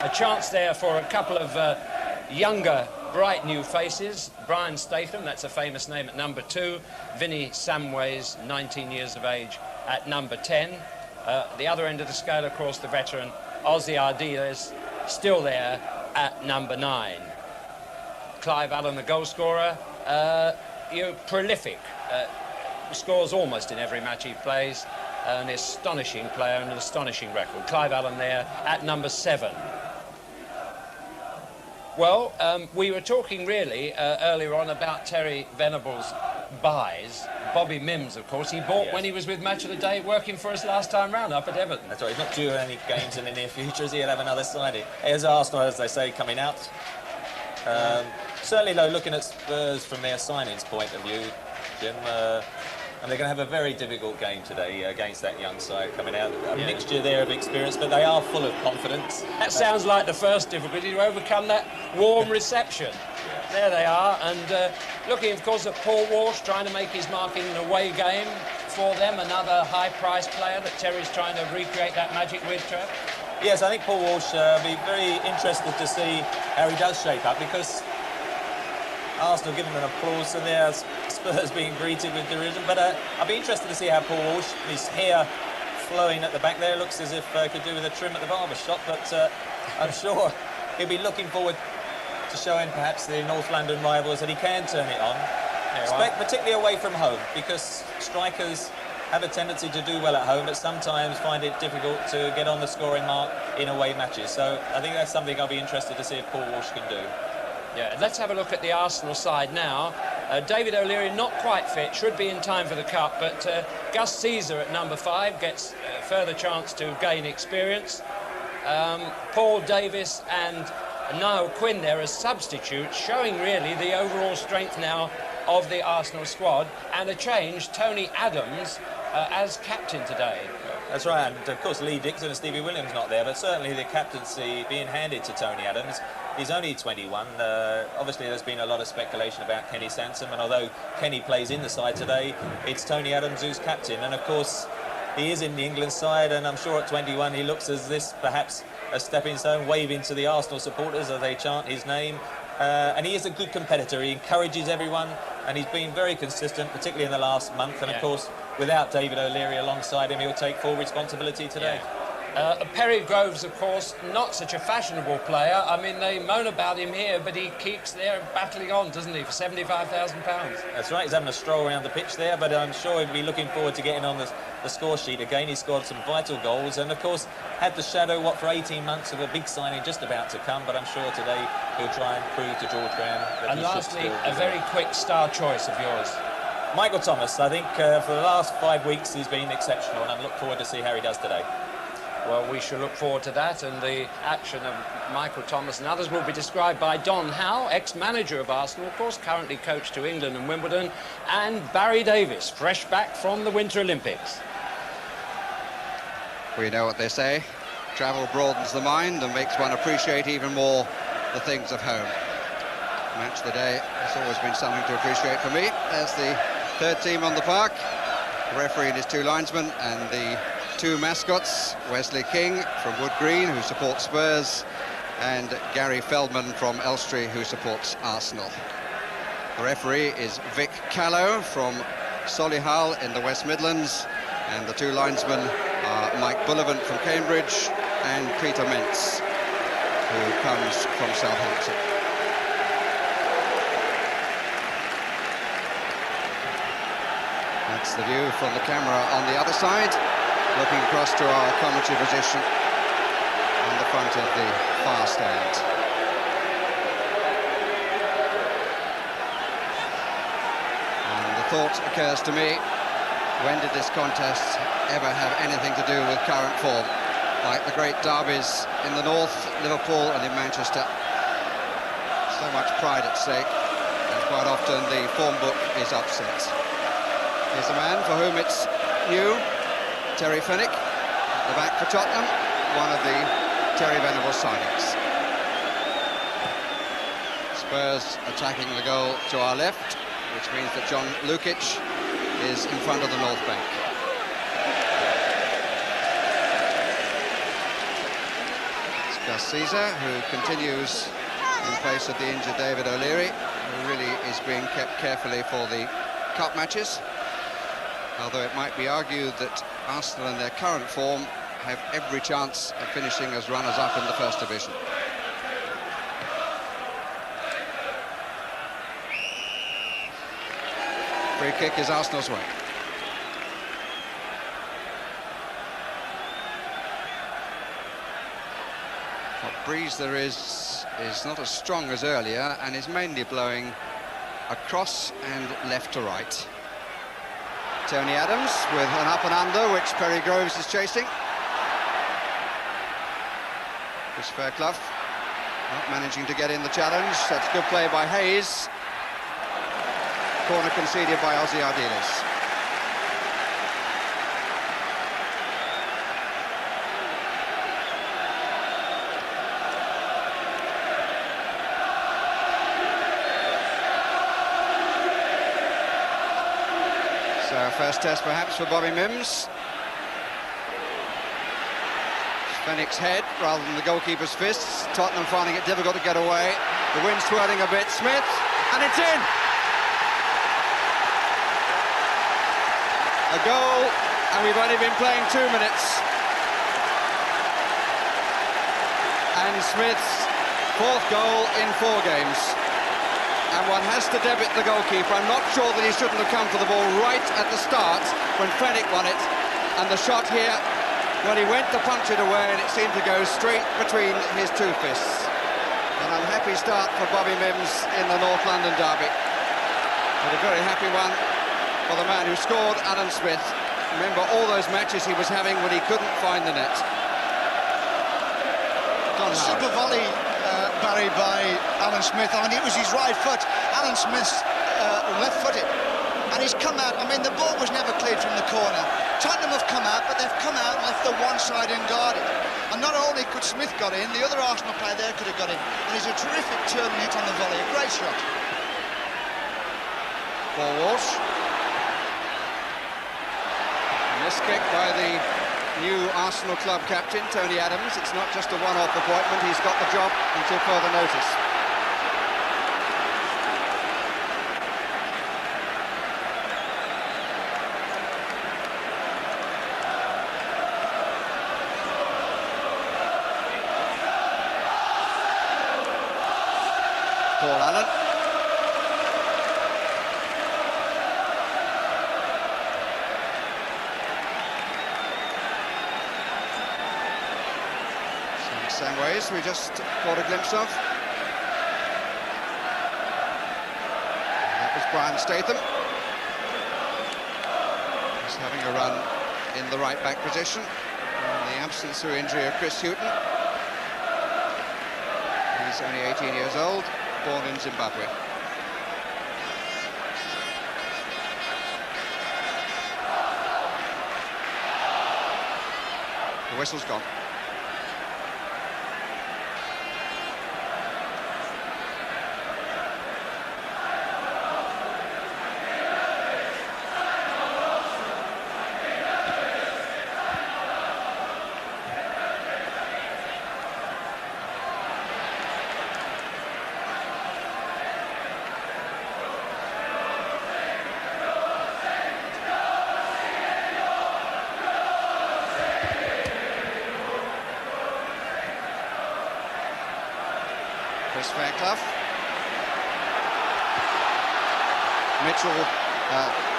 A chance there for a couple of younger, bright new faces. Brian Statham, that's a famous name at number 2. Vinnie Samways, 19 years of age, at number 10. The other end of the scale, of course, the veteran Ozzy Ardiles, still there at number 9. Clive Allen, the goal scorer, prolific. Scores almost in every match he plays. An astonishing player and an astonishing record. Clive Allen there at number 7. Well, we were talking really earlier on about Terry Venable's buys. Bobby Mims, of course, he bought when he was with Match of the Day, working for us last time round up at Everton. That's right, he's not due any games in the near future, as he'll have another signing. Here's Arsenal, as they say, coming out. Certainly, though, looking at Spurs from their signings point of view, Jim, and they're going to have a very difficult game today against that young side coming out. A mixture there of experience, but they are full of confidence. That sounds like the first difficulty, to overcome that warm reception. There they are, and looking, of course, at Paul Walsh, trying to make his mark in an away game for them, another high-priced player that Terry's trying to recreate that magic with, Trev. Yes, I think Paul Walsh will be very interested to see how he does shape up, because Arsenal give him an applause and there's Spurs being greeted with derision. But I'll be interested to see how Paul Walsh, his hair flowing at the back there, looks as if could do with a trim at the barber shop. But I'm sure he'll be looking forward to showing perhaps the North London rivals that he can turn it on. Particularly away from home, because strikers have a tendency to do well at home, but sometimes find it difficult to get on the scoring mark in away matches. So I think that's something I'll be interested to see if Paul Walsh can do. Yeah, let's have a look at the Arsenal side now. David O'Leary not quite fit, should be in time for the Cup, but Gus Caesar at number 5 gets further chance to gain experience. Paul Davis and Niall Quinn there as substitutes, showing really the overall strength now of the Arsenal squad, and a change, Tony Adams as captain today. That's right, and of course Lee Dixon and Stevie Williams not there, but certainly the captaincy being handed to Tony Adams. He's only 21. Obviously there's been a lot of speculation about Kenny Sansom, and although Kenny plays in the side today, it's Tony Adams who's captain, and of course he is in the England side, and I'm sure at 21 he looks as this perhaps a stepping stone, waving to the Arsenal supporters as they chant his name. And he is a good competitor. He encourages everyone, and he's been very consistent, particularly in the last month. And of course, without David O'Leary alongside him, he'll take full responsibility today. Perry Groves, of course, not such a fashionable player. I mean, they moan about him here, but he keeps there battling on, doesn't he, for £75,000. That's right, he's having a stroll around the pitch there, but I'm sure he'll be looking forward to getting on the score sheet again. He scored some vital goals, and of course had the shadow, for 18 months of a big signing just about to come, but I'm sure today he'll try and prove to George Graham that and lastly, a very quick star choice of yours. Michael Thomas. I think for the last 5 weeks he's been exceptional, and I look forward to see how he does today. Well, we shall look forward to that, and the action of Michael Thomas and others will be described by Don Howe, ex-manager of Arsenal, of course, currently coach to England and Wimbledon, and Barry Davies, fresh back from the Winter Olympics. We know what they say, travel broadens the mind and makes one appreciate even more the things of home. Match of the day has always been something to appreciate for me. There's the third team on the park, the referee and his 2 linesmen, and the 2 mascots, Wesley King from Wood Green, who supports Spurs, and Gary Feldman from Elstree, who supports Arsenal. The referee is Vic Callow from Solihull in the West Midlands, and the 2 linesmen are Mike Bullivant from Cambridge and Peter Mentz, who comes from Southampton. That's the view from the camera on the other side, looking across to our commentary position on the front of the far stand. And the thought occurs to me, when did this contest ever have anything to do with current form? Like the great derbies in the north, Liverpool and in Manchester. So much pride at stake, and quite often the form book is upset. Here's a man for whom it's new, Terry Fenwick, at the back for Tottenham, one of the Terry Venable signings. Spurs attacking the goal to our left, which means that John Lukic is in front of the North Bank. Gus Caesar, who continues in place of the injured David O'Leary, who really is being kept carefully for the cup matches. Although it might be argued that Arsenal in their current form have every chance of finishing as runners-up in the First Division. Free kick is Arsenal's way. What breeze there is not as strong as earlier and is mainly blowing across and left to right. Tony Adams with an up and under, which Perry Groves is chasing. Chris Fairclough not managing to get in the challenge. That's good play by Hayes. Corner conceded by Ozzy Ardiles. So first test perhaps for Bobby Mims. Fenwick's head rather than the goalkeeper's fists. Tottenham finding it difficult to get away. The wind swirling a bit. Smith, and it's in! A goal, and we've only been playing 2 minutes. And Smith's 4th goal in 4 games. And one has to debit the goalkeeper. I'm not sure that he shouldn't have come for the ball right at the start when Fenwick won it. And the shot here, when he went to punch it away, and it seemed to go straight between his 2 fists. An unhappy start for Bobby Mims in the North London derby. But a very happy one for the man who scored, Alan Smith. Remember all those matches he was having when he couldn't find the net. Super volley, Barry, by Alan Smith. I mean, it was his right foot. Alan Smith's left-footed. And he's come out. I mean, the ball was never cleared from the corner. Tottenham have come out, but they've come out and left the one side unguarded. And not only could Smith got in, the other Arsenal player there could have got in. And he's a terrific turn hit on the volley. A great shot. For Walsh. This kick by the new Arsenal club captain, Tony Adams. It's not just a one-off appointment, he's got the job until further notice. Paul Allen. Samways, we just caught a glimpse of. That was Brian Statham. He's having a run in the right back position. In the absence through injury of Chris Hughton. He's only 18 years old, born in Zimbabwe. The whistle's gone. Chris Fairclough.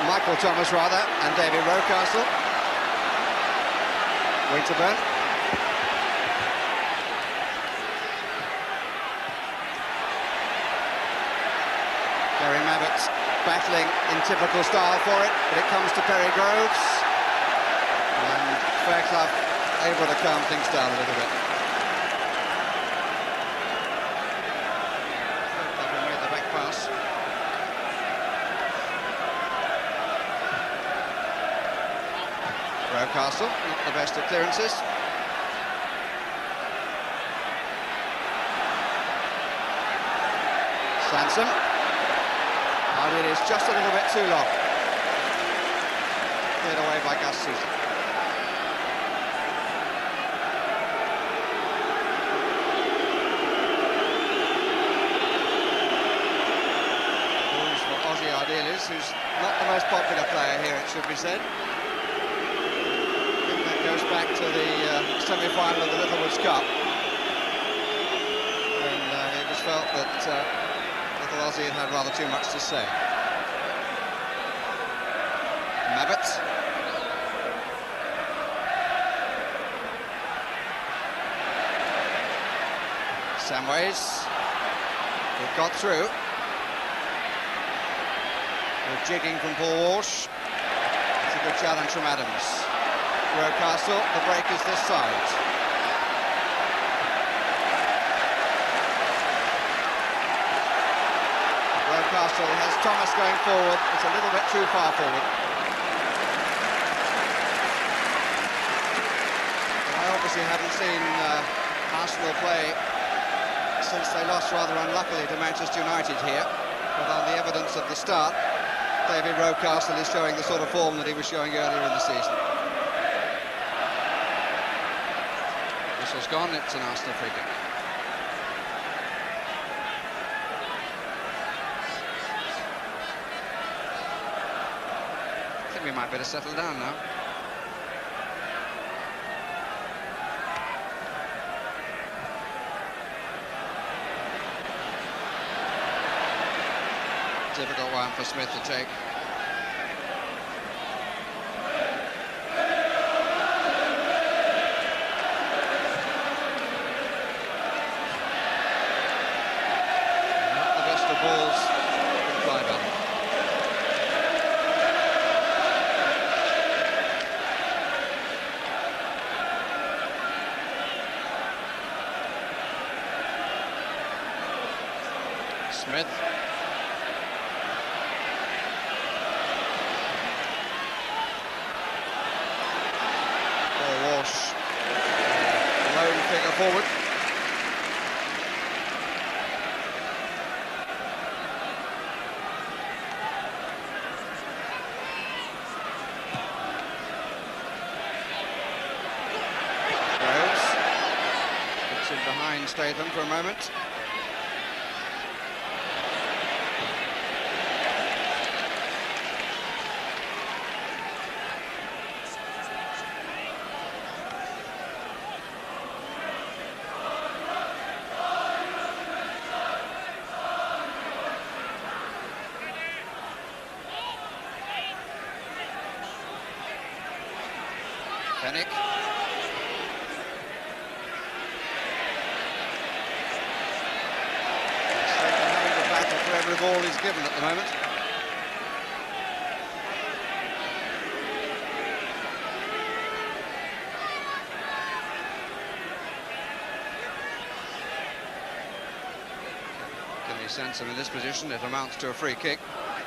Michael Thomas rather, and David Rocastle. Winterburn. Gary Mabbutt battling in typical style for it, but it comes to Perry Groves. And Fairclough able to calm things down a little bit. Rocastle, not the best of clearances. Sansom. It is just a little bit too long. Cleared away by Gus Caesar. Samways, who's not the most popular player here, it should be said. I think that goes back to the semi-final of the Littlewoods Cup. And it was felt that little Aussie had rather too much to say. Mabbott. Samways. They've got through. Good jigging from Paul Walsh. It's a good challenge from Adams. Rocastle, the break is this side. Rocastle has Thomas going forward. It's a little bit too far forward. I obviously haven't seen Arsenal play since they lost rather unluckily to Manchester United here, but on the evidence of the start, David Rocastle is showing the sort of form that he was showing earlier in the season. Whistle's gone, it's an Arsenal free kick. I think we might better settle down now. Difficult one for Smith to take. Not the best of balls from Clyde. Smith. Figure forward. Groves puts it behind Statham for a moment. Fennick. Having to battle for every ball he's given at the moment. Can you sense him in this position? It amounts to a free kick,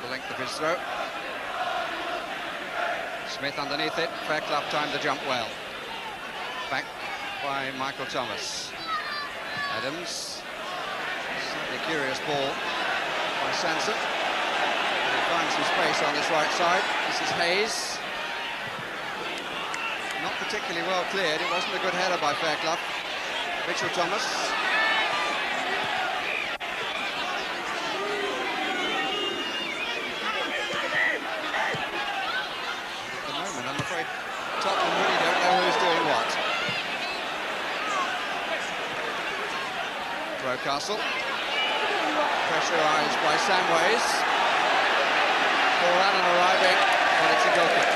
the length of his throw. Smith underneath it, Fairclough timed the jump well. Back by Michael Thomas. Adams. Slightly curious ball by Sanson. He finds some space on this right side. This is Hayes. Not particularly well cleared. It wasn't a good header by Fairclough. Mitchell Thomas. Tottenham really don't know who's doing what. Rocastle. Pressurised by Samways. Paul Allen arriving, but it's a goal kick.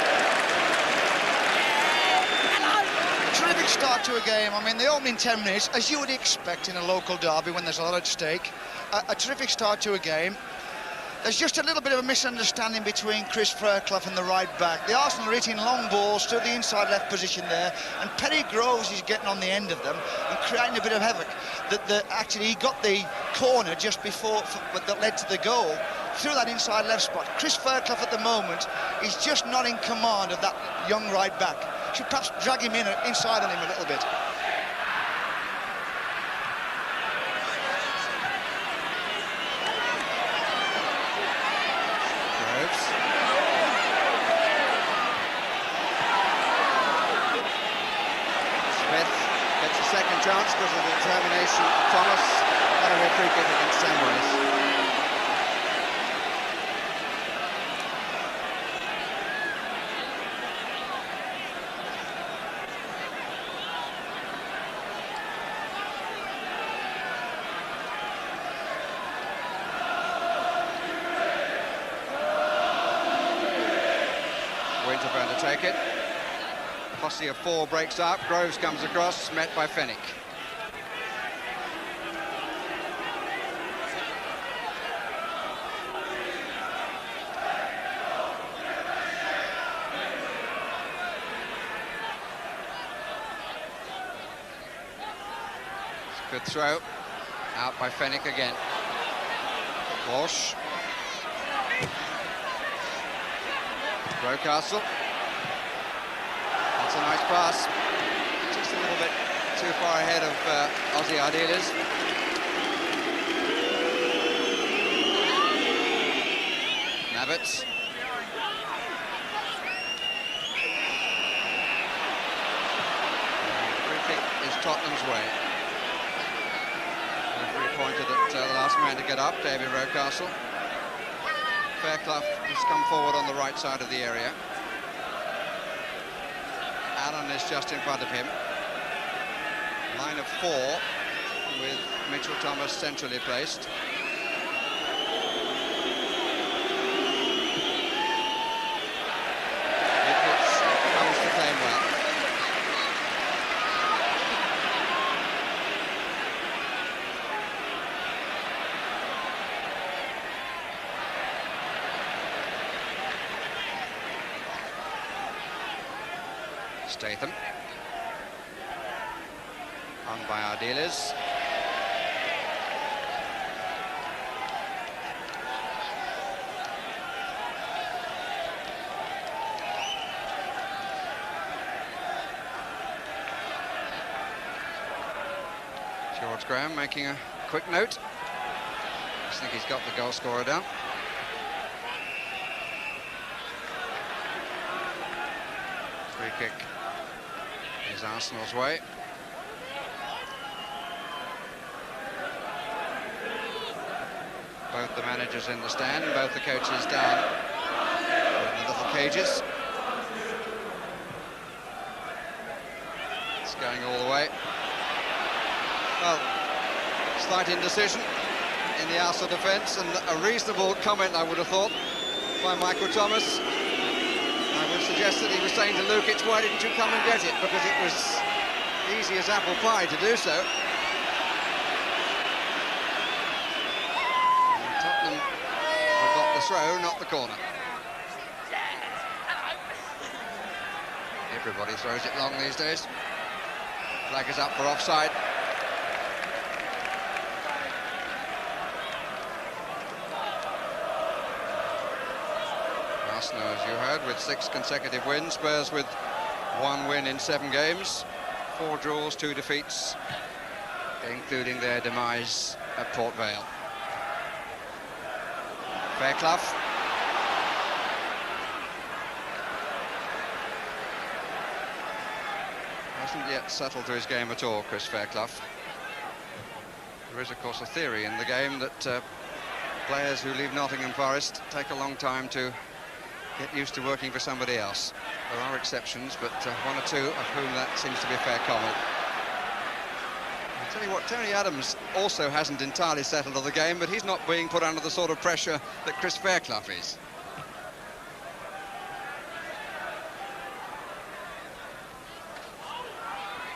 Terrific start to a game. I mean, the opening 10 minutes, as you would expect in a local derby when there's a lot at stake. A terrific start to a game. There's just a little bit of a misunderstanding between Chris Fairclough and the right back. The Arsenal are hitting long balls to the inside left position there, and Perry Groves is getting on the end of them and creating a bit of havoc. Actually, he got the corner just before that led to the goal through that inside left spot. Chris Fairclough at the moment is just not in command of that young right back. Should perhaps drag him inside on him a little bit. Second chance because of the determination of Thomas. That'll be a free kick against Samways. to take it. Posse of 4 breaks up. Groves comes across, met by Fenwick. Good throw, out by Fenwick again. Walsh. ROCASTLE. That's a nice pass. Just a little bit too far ahead of Aussie Ardiles. Navitz. The free kick is Tottenham's way. Pointed at the last man to get up, David ROCASTLE. Fairclough has come forward on the right side of the area. Allen is just in front of him. Line of 4 with Mitchell Thomas centrally placed. It comes to Claymore. Statham, hung by Ardiles. George Graham making a quick note. I think he's got the goal scorer down. Free kick is Arsenal's way. Both the managers in the stand, both the coaches down in the little cages. It's going all the way. Well, slight indecision in the Arsenal defence, and a reasonable comment, I would have thought, by Michael Thomas. I would suggest that he was saying to Lukic, why didn't you come and get it? Because it was easy as apple pie to do so. And Tottenham have got the throw, not the corner. Everybody throws it long these days. Flag is up for offside. Arsenal, as you heard, with 6 consecutive wins. Spurs with 1 win in 7 games, 4 draws, 2 defeats, including their demise at Port Vale. Fairclough. Hasn't yet settled to his game at all, Chris Fairclough. There is, of course, a theory in the game that players who leave Nottingham Forest take a long time to get used to working for somebody else. There are exceptions, but 1 or 2 of whom that seems to be a fair comment. I'll tell you what, Tony Adams also hasn't entirely settled on the game, but he's not being put under the sort of pressure that Chris Fairclough is.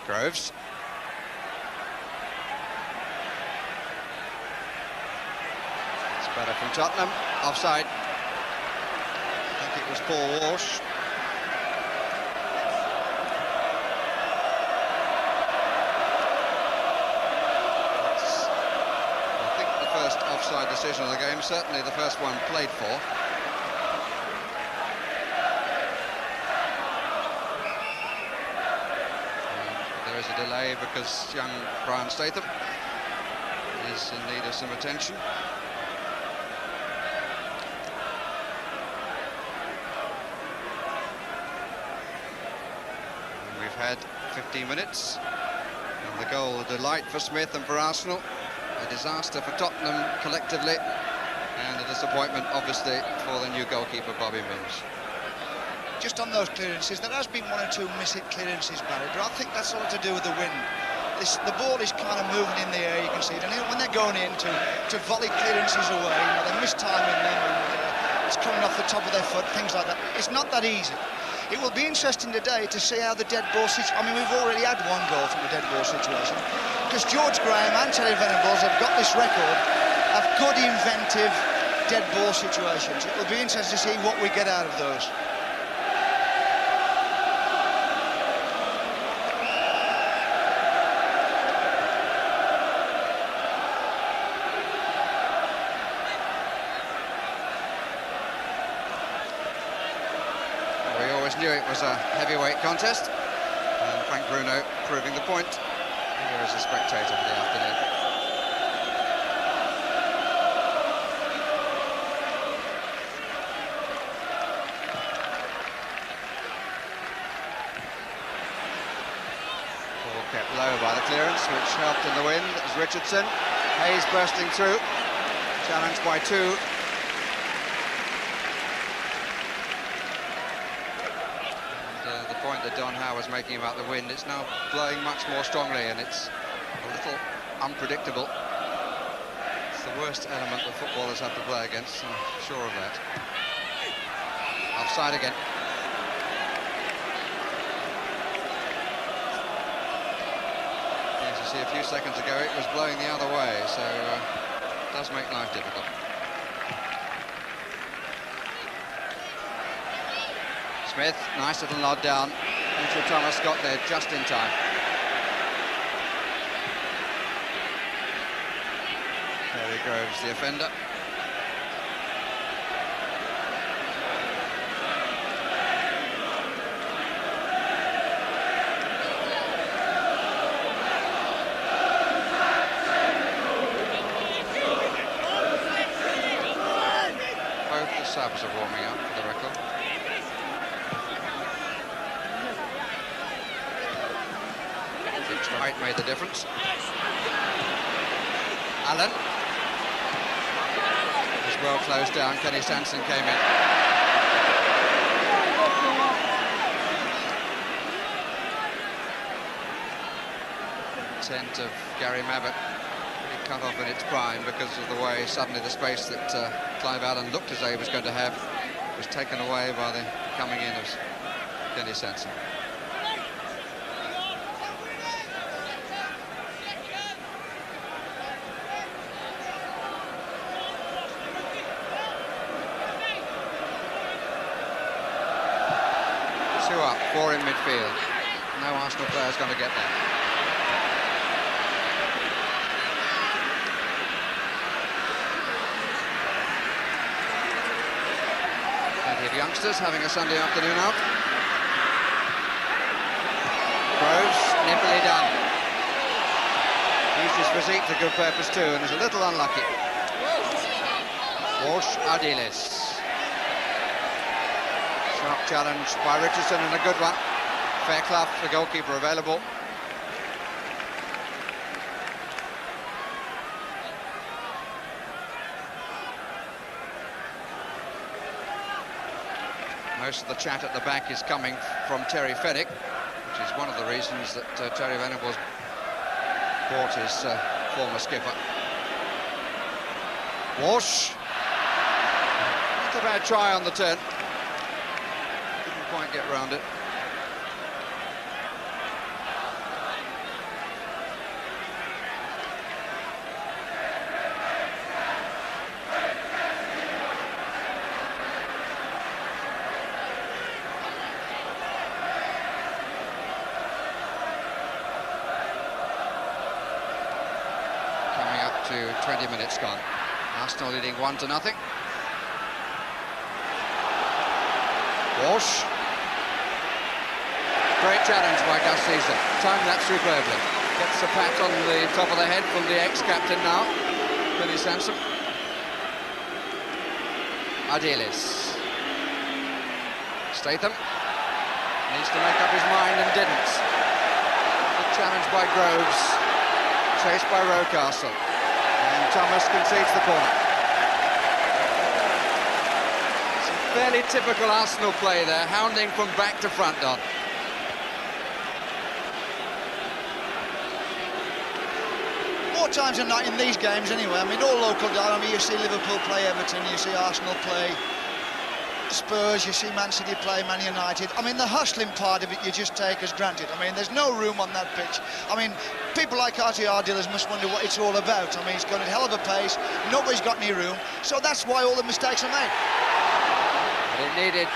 Groves. It's better from Tottenham. Offside. It was Paul Walsh. That's, I think, the first offside decision of the game, certainly the first one played for. And there is a delay because young Brian Statham is in need of some attention. Had 15 minutes, and the goal, a delight for Smith and for Arsenal, a disaster for Tottenham collectively, and a disappointment obviously for the new goalkeeper Bobby Mims. Just on those clearances, there has been 1 or 2 missed clearances, Barry, but I think that's all to do with the wind. The ball is kind of moving in the air, you can see it, and when they're going in to volley clearances away, they're mistiming them, and shots coming off the top of their foot, things like that. It's not that easy. It will be interesting today to see how the dead ball situation... I mean, we've already had one goal from the dead ball situation, because George Graham and Terry Venables have got this record of good, inventive dead ball situations. It will be interesting to see what we get out of those. Knew it was a heavyweight contest, and Frank Bruno proving the point here as a spectator for the afternoon. Ball kept low by the clearance, which helped in the wind as Richardson. Hayes bursting through, challenged by two. That Don Howe was making about the wind, it's now blowing much more strongly, and it's a little unpredictable. It's the worst element that footballers have to play against, I'm sure of that. Offside again. As you see, a few seconds ago it was blowing the other way, so it does make life difficult. Smith, nice little nod down. Mitchell Thomas got there just in time. Terry Groves, the offender. Both the subs are warming up for the record. Height made the difference. Allen was well closed down. Kenny Sanson came in. Intent of Gary Mabbutt really cut off in its prime because of the way suddenly the space that Clive Allen looked as though he was going to have was taken away by the coming in of Kenny Sanson. Up, four in midfield. No Arsenal player's going to get there. Plenty of youngsters having a Sunday afternoon out. Groves, nimbly done. Used his physique to good purpose too, and is a little unlucky. Walsh, Ardiles. Sharp challenge by Richardson and a good one. Fairclough, the goalkeeper, available. Most of the chat at the back is coming from Terry Fenwick, which is one of the reasons that Terry Venables bought his former skipper. Walsh. Not a bad try on the turn. Quite get round it. Coming up to 20 minutes gone. Arsenal leading 1-0. Walsh. Great challenge by Gus Caesar. Timed that superbly. Gets a pat on the top of the head from the ex-captain now, Kenny Sanson. Ardiles. Statham needs to make up his mind and didn't. Good challenge by Groves. Chased by ROCASTLE. And Thomas concedes the corner. Some fairly typical Arsenal play there, hounding from back to front, Don. More times than not in these games anyway. I mean, all local down. I mean, you see Liverpool play Everton, you see Arsenal play Spurs, you see Man City play, Man United. I mean, the hustling part of it you just take as granted. I mean, there's no room on that pitch. I mean, people like ROCASTLE must wonder what it's all about. I mean, he's got a hell of a pace, nobody's got any room, so that's why all the mistakes are made. But it needed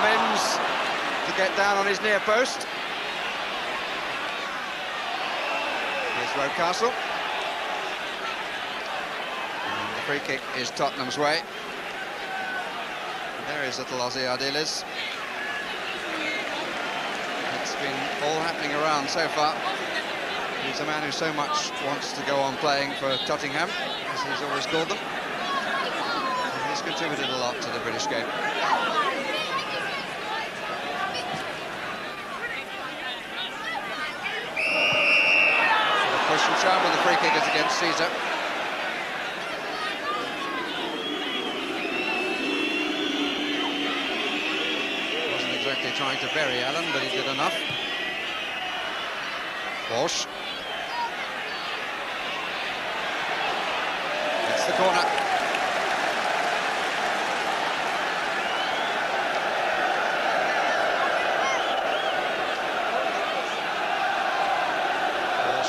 Mims to get down on his near post. Here's ROCASTLE. And the free kick is Tottenham's way. There is little Aussie ARDILES. It's been all happening around so far. He's a man who so much wants to go on playing for Tottenham, as he's always called them. And he's contributed a lot to the British game. Push and shove, and the free kick is against Caesar. Wasn't exactly trying to bury Allen, but he did enough. Walsh. It's the corner.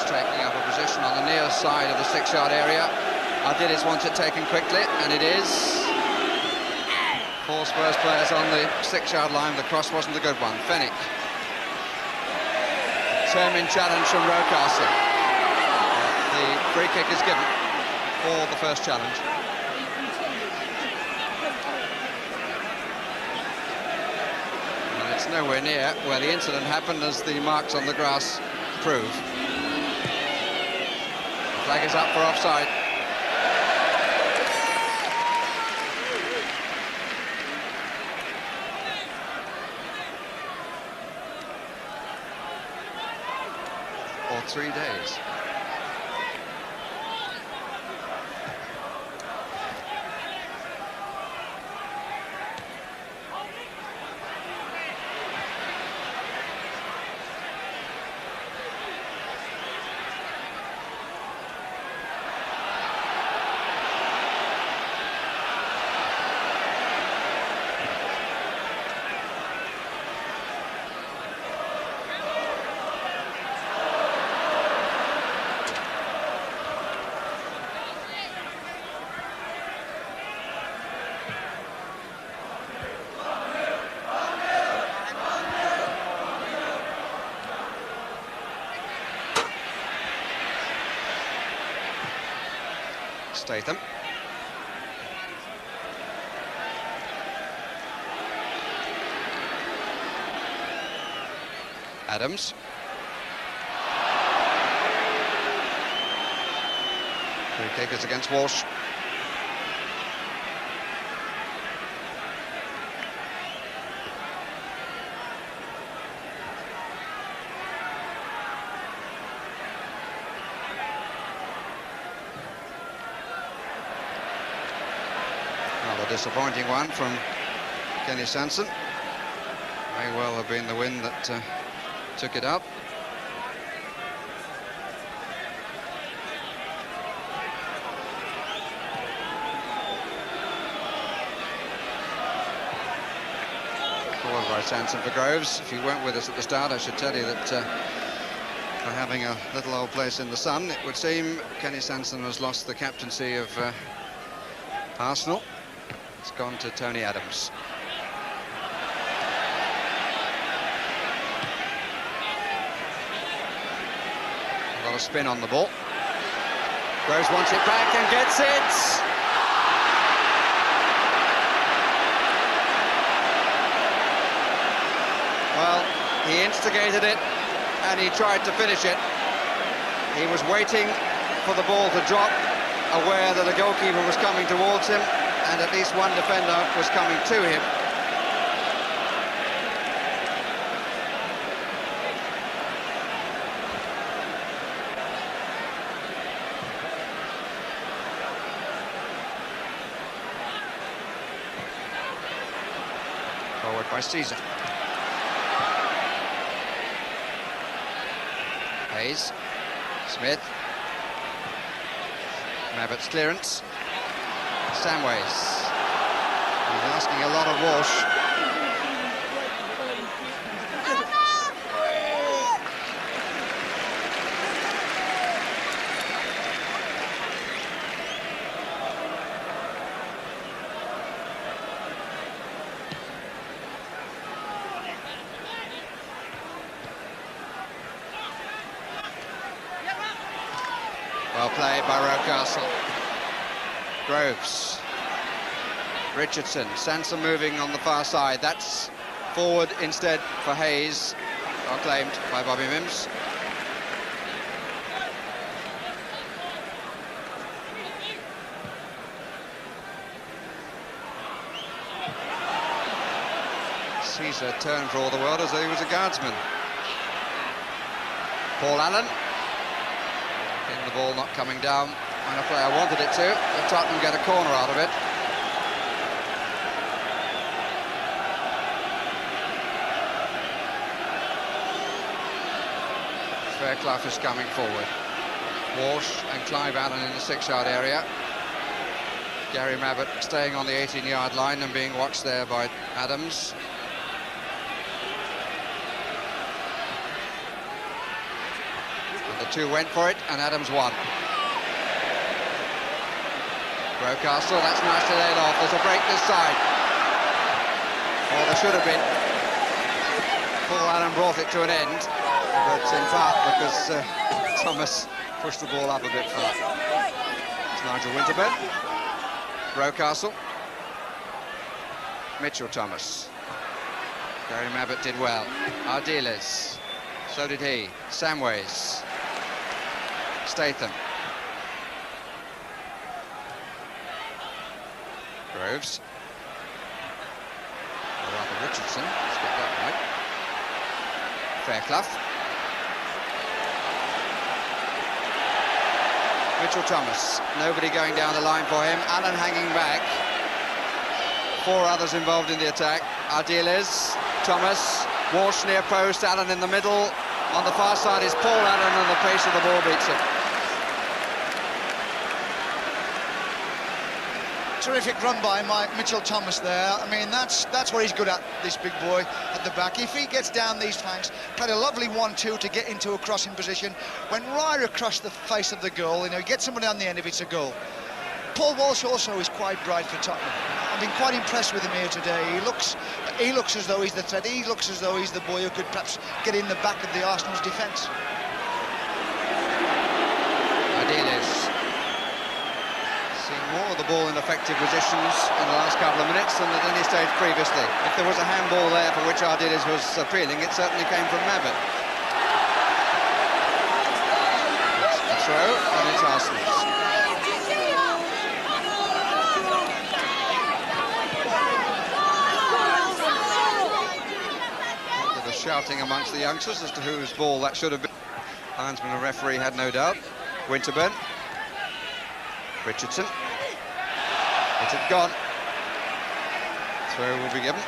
Taking up a position on the near side of the 6-yard area. ARDILES wants it taken quickly, and it is. 4 Spurs players on the 6-yard line. The cross wasn't a good one. Fennick. Determined challenge from ROCASTLE. The free kick is given for the first challenge. And it's nowhere near where the incident happened, as the marks on the grass prove. Flag is up for offside. For 3 days. Statham. Adams. Free kick is against Walsh. Another disappointing one from Kenny Sanson. May well have been the wind that took it up. Forward by Sanson for Groves. If you weren't with us at the start, I should tell you that for having a little old place in the sun, it would seem Kenny Sanson has lost the captaincy of Arsenal. It's gone to Tony Adams. A lot of spin on the ball. Groves wants it back and gets it. Well, he instigated it and he tried to finish it. He was waiting for the ball to drop, aware that a goalkeeper was coming towards him, and at least one defender was coming to him. Forward by Caesar. Hayes. Smith. Mabbott's clearance. Samways. He's asking a lot of Walsh. Well played by ROCASTLE. Groves. Richardson. Sansom moving on the far side. That's forward instead for Hayes. Well claimed by Bobby Mims. Caesar turned for all the world as though he was a guardsman. Paul Allen. The ball not coming down when a player wanted it to, but Tottenham get a corner out of it. Fairclough is coming forward. Walsh and Clive Allen in the 6-yard area. Gary Mabbott staying on the 18-yard line and being watched there by Adams. The two went for it, and Adams won. ROCASTLE, that's nicely laid off. There's a break this side. Well, there should have been. Paul Allen brought it to an end, but in part because Thomas pushed the ball up a bit far. It's Nigel Winterburn. ROCASTLE. Mitchell Thomas. Gary Mabbott did well. Ardiles. So did he. Samways. Statham. Groves. Or rather Richardson. Let's get that right. Fairclough. Mitchell Thomas. Nobody going down the line for him. Allen hanging back. 4 others involved in the attack. Ardiles. Thomas. Walsh near post. Allen in the middle. On the far side is Paul Allen, and the pace of the ball beats him. Terrific run by Mitchell Thomas there. I mean, that's what he's good at, this big boy at the back. If he gets down these flanks, played a lovely 1-2 to get into a crossing position. Went right across the face of the goal. You know, get somebody on the end if it's a goal. Paul Walsh also is quite bright for Tottenham. I've been quite impressed with him here today. He looks as though he's the threat. He looks as though he's the boy who could perhaps get in the back of the Arsenal's defence. Ardiles seeing more of the ball in effective positions in the last couple of minutes than at any stage previously. If there was a handball there for which Ardiles was appealing, it certainly came from Mabbott. It's a throw, and it's Arsenal's. Shouting amongst the youngsters as to whose ball that should have been. Linesman and referee had no doubt. Winterburn. Richardson. It had gone. Throw will be given.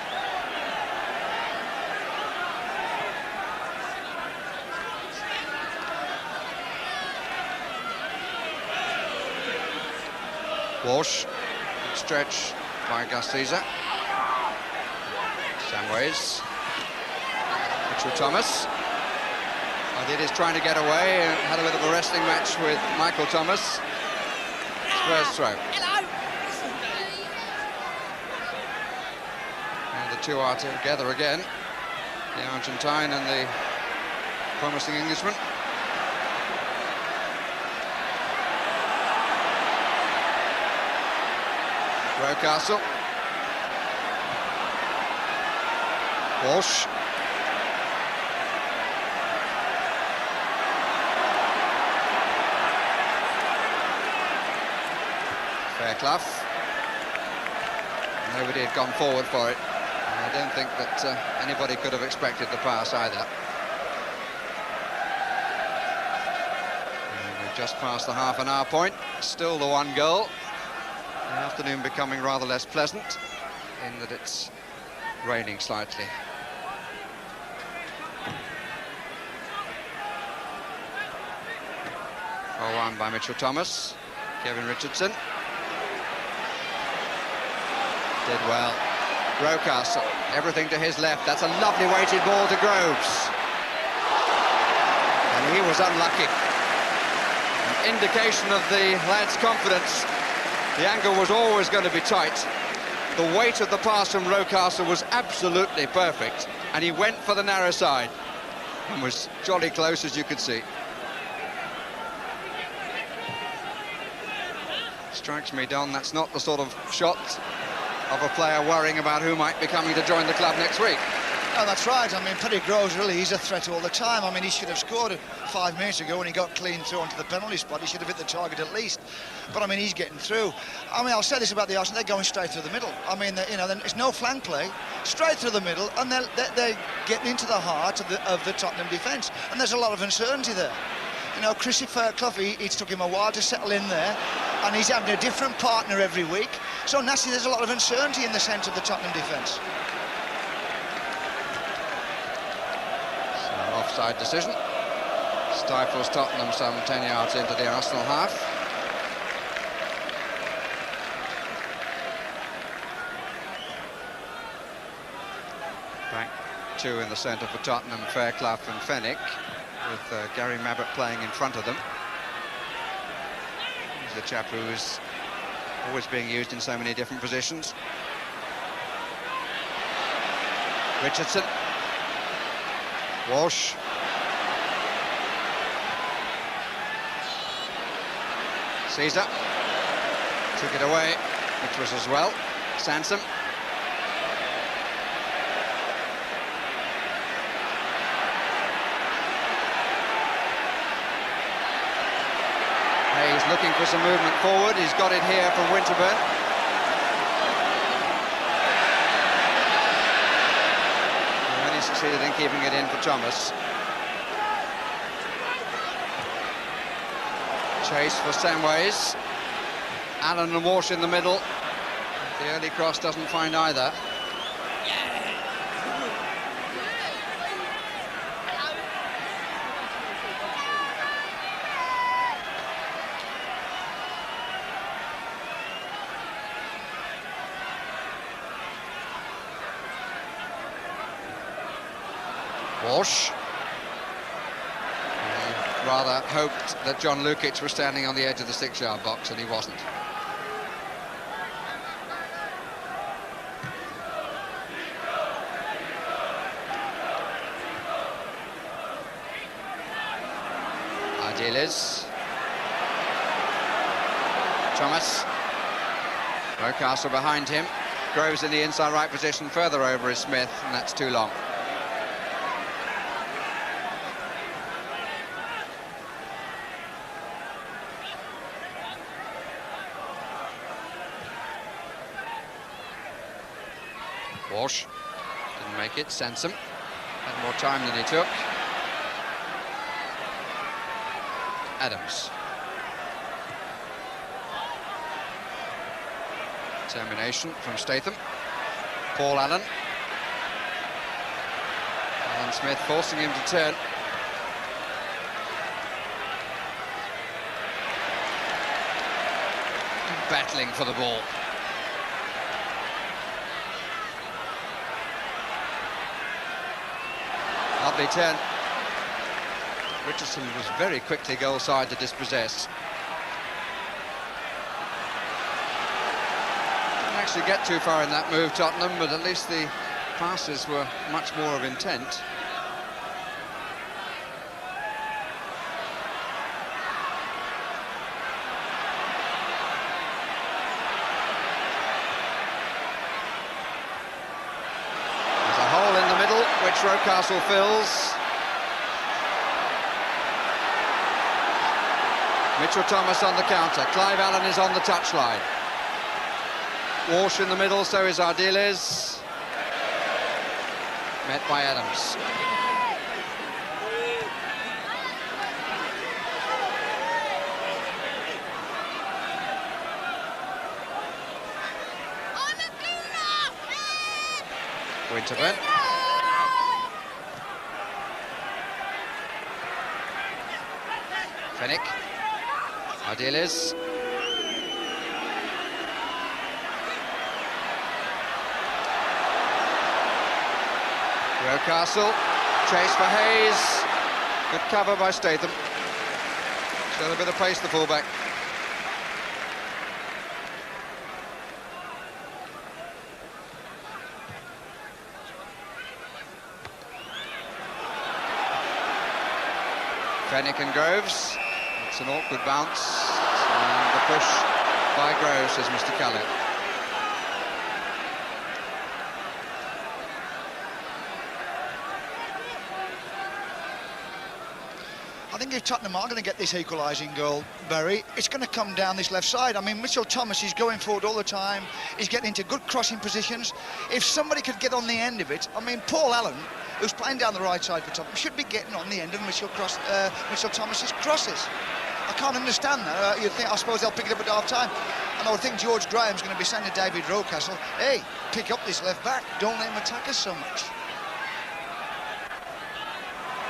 Walsh. Stretch by Gus Caesar. Samways. Mitchell Thomas. Ardiles trying to get away and had a bit of a wrestling match with Michael Thomas. Spurs throw. And the two are together again. The Argentine and the promising Englishman. ROCASTLE. Walsh. Fairclough. Nobody had gone forward for it. And I don't think that anybody could have expected the pass either. And we've just passed the half-an-hour point. Still the 1 goal. The afternoon becoming rather less pleasant in that it's raining slightly. Oh, one by Mitchell Thomas. Kevin Richardson. Did well. ROCASTLE, everything to his left. That's a lovely weighted ball to Groves. And he was unlucky. An indication of the lad's confidence. The angle was always going to be tight. The weight of the pass from ROCASTLE was absolutely perfect. And he went for the narrow side. And was jolly close, as you could see. Strikes me, Don, that's not the sort of shot of a player worrying about who might be coming to join the club next week. Oh, that's right. I mean, Paddy Groves, really, he's a threat all the time. I mean, he should have scored it 5 minutes ago when he got clean through onto the penalty spot. He should have hit the target at least. But, I mean, he's getting through. I mean, I'll say this about the Arsenal, they're going straight through the middle. I mean, you know, it's no flank play, straight through the middle, and they're getting into the heart of the Tottenham defence. And there's a lot of uncertainty there. You know, Chrissy Fairclough, it took him a while to settle in there, and he's having a different partner every week. So, naturally, there's a lot of uncertainty in the centre of the Tottenham defence. Offside decision. Stifles Tottenham some 10 yards into the Arsenal half. Back two in the centre for Tottenham, Fairclough and Fenwick, with Gary Mabbutt playing in front of them. He's the chap who is always being used in so many different positions. Richardson. Walsh. Caesar. Took it away, which was as well. Sansom. Hayes looking for some movement forward. He's got it here from Winterburn. Succeeded in keeping it in for Thomas. Chase for Samways. Allen and Walsh in the middle. The early cross doesn't find either. Walsh. Rather hoped that John Lukic was standing on the edge of the 6-yard box, and he wasn't. Ardiles. Thomas. ROCASTLE behind him. Groves in the inside right position, further over is Smith, and that's too long. Walsh didn't make it. Sansom had more time than he took. Adams. Determination from Statham. Paul Allen. Alan Smith forcing him to turn. Battling for the ball. Lovely turn. Richardson was very quickly goal side to dispossess. Didn't actually get too far in that move, Tottenham, but at least the passes were much more of intent. ROCASTLE fills. Mitchell Thomas on the counter. Clive Allen is on the touchline. Walsh in the middle, so is Ardiles. Met by Adams. Winterburn. Fenwick. Ardiles. Rocastle, chase for Hayes. Good cover by Statham. Still a bit of pace, the fullback. Fennick and Groves. It's an awkward bounce. And the push by Groves, says Mr. Cullen. I think if Tottenham are going to get this equalising goal, Barry, it's going to come down this left side. I mean, Mitchell Thomas is going forward all the time. He's getting into good crossing positions. If somebody could get on the end of it, I mean, Paul Allen, who's playing down the right side for Tottenham, should be getting on the end of Mitchell Thomas's crosses. I can't understand that. I suppose they'll pick it up at half-time. And I would think George Graham's going to be saying to David Rocastle, hey, pick up this left back. Don't let him attack us so much.